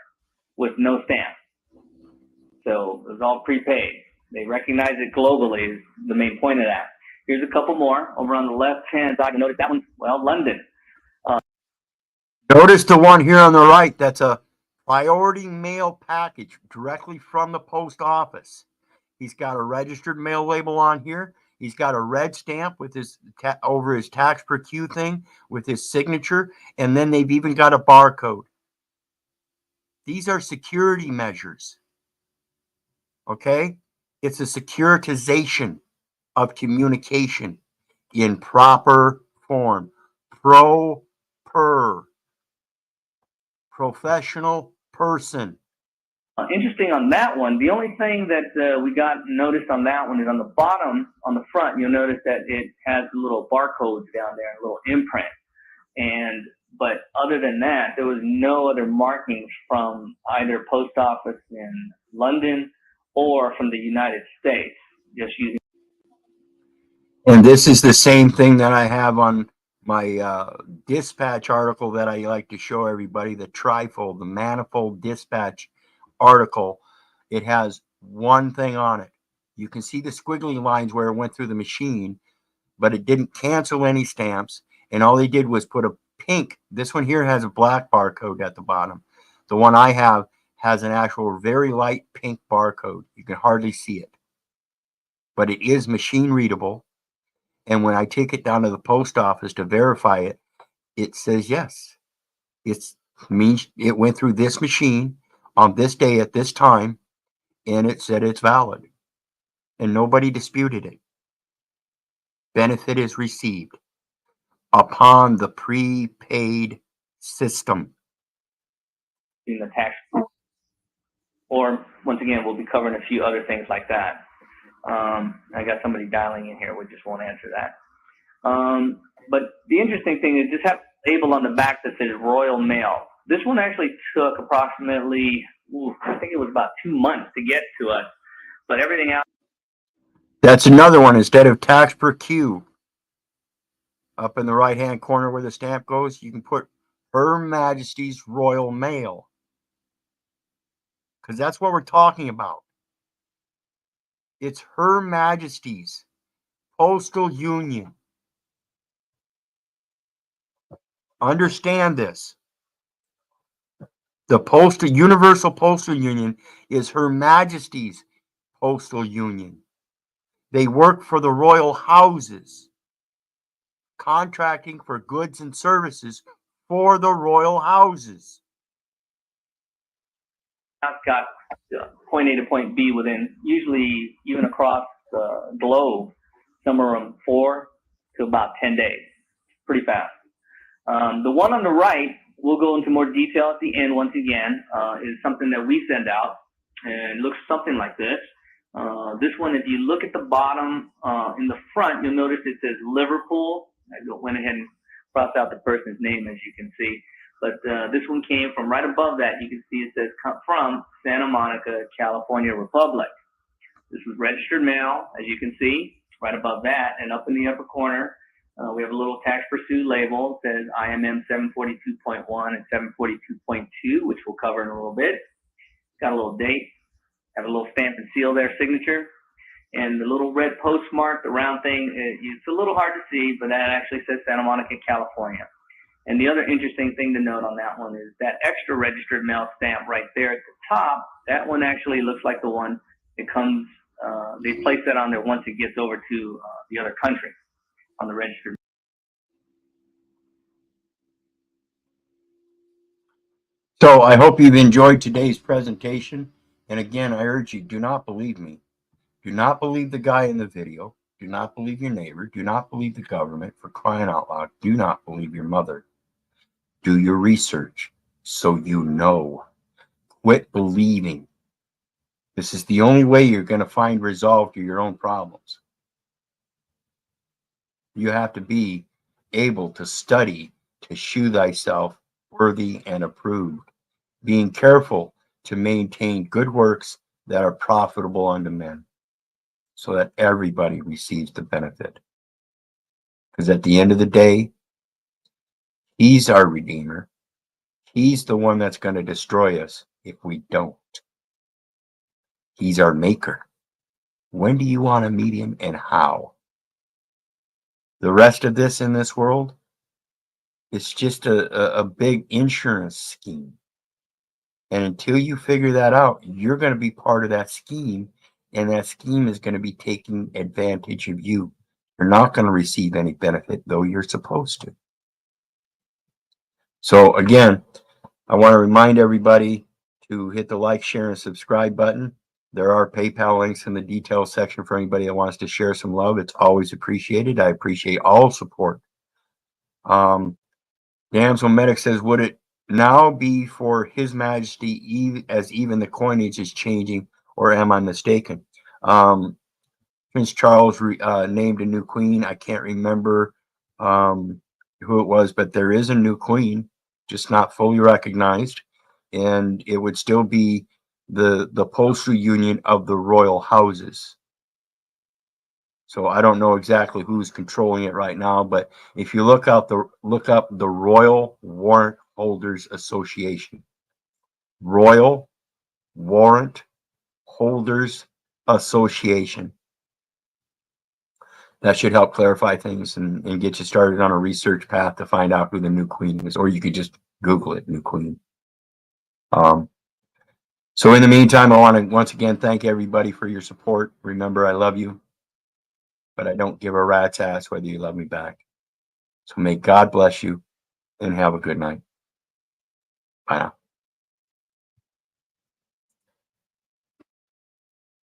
with no stamp. So it was all prepaid. They recognize it globally is the main point of that. Here's a couple more over on the left-hand side. You notice that one's, well, London. Notice the one here on the right. That's a priority mail package directly from the post office. He's got a registered mail label on here. He's got a red stamp with his over his tax per Q thing with his signature, and then they've even got a barcode. These are security measures. Okay? It's a securitization of communication in proper form. Professional person. Interesting on that one. The only thing that we got noticed on that one is on the bottom, on the front, you'll notice that it has little barcodes down there, a little imprint. But other than that, there was no other markings from either post office in London or from the United States, just using. And this is the same thing that I have on my dispatch article that I like to show everybody, the trifold, the manifold dispatch article. It has one thing on it. You can see the squiggly lines where it went through the machine, but it didn't cancel any stamps. And all they did was put a pink. This one here has a black barcode at the bottom. The one I have has an actual very light pink barcode. You can hardly see it, but it is machine readable. And when I take it down to the post office to verify it, it says yes. It means it went through this machine on this day at this time, and it said it's valid. And nobody disputed it. Benefit is received upon the prepaid system. In the tax, or once again, we'll be covering a few other things like that. I got somebody dialing in here. We just won't answer that. But the interesting thing is just have a label on the back that says Royal Mail. This one actually took approximately, I think it was about 2 months to get to us, but everything else. That's another one. Instead of tax per Q, up in the right-hand corner where the stamp goes, you can put Her Majesty's Royal Mail. Because that's what we're talking about. It's Her Majesty's Postal Union. Understand this. The Universal Postal Union is Her Majesty's Postal Union. They work for the royal houses, contracting for goods and services for the royal houses. Got point A to point B within, usually even across the globe, somewhere from 4 to about 10 days. Pretty fast. The one on the right, we'll go into more detail at the end once again, is something that we send out, and it looks something like this. This one, if you look at the bottom in the front, you'll notice it says Liverpool. I went ahead and crossed out the person's name, as you can see. But this one came from right above that. You can see it says from Santa Monica, California Republic. This was registered mail, as you can see, right above that. And up in the upper corner, we have a little tax pursuit label. It says IMM 742.1 and 742.2, which we'll cover in a little bit. Got a little date. Have a little stamp and seal there, signature. And the little red postmark, the round thing, it's a little hard to see, but that actually says Santa Monica, California. And the other interesting thing to note on that one is that extra registered mail stamp right there at the top, that one actually looks like the one that comes, they place that on there once it gets over to the other country on the registered. So I hope you've enjoyed today's presentation. And again, I urge you, do not believe me. Do not believe the guy in the video. Do not believe your neighbor. Do not believe the government. For crying out loud, do not believe your mother. Do your research so you know. Quit believing. This is the only way you're going to find resolve to your own problems. You have to be able to study to shew thyself worthy and approved, being careful to maintain good works that are profitable unto men, so that everybody receives the benefit. Because at the end of the day, he's our Redeemer. He's the one that's going to destroy us if we don't. He's our Maker. When do you want to meet him and how? The rest of this in this world, it's just a big insurance scheme. And until you figure that out, you're going to be part of that scheme, and that scheme is going to be taking advantage of you. You're not going to receive any benefit, though you're supposed to. So again, I want to remind everybody to hit the like, share, and subscribe button. There are PayPal links in the details section for anybody that wants to share some love. It's always appreciated. I appreciate all support. Damsel Medic says, would it now be for His Majesty as even the coinage is changing, or am I mistaken? Prince Charles named a new queen. I can't remember who it was, but there is a new queen, just not fully recognized, and it would still be the postal union of the royal houses. So I don't know exactly who's controlling it right now, but if you look up the Royal Warrant Holders Association, Royal Warrant Holders Association. That should help clarify things and get you started on a research path to find out who the new queen is, or you could just Google it, new queen. So in the meantime, I want to once again thank everybody for your support. Remember, I love you, but I don't give a rat's ass whether you love me back. So may God bless you and have a good night. Bye now.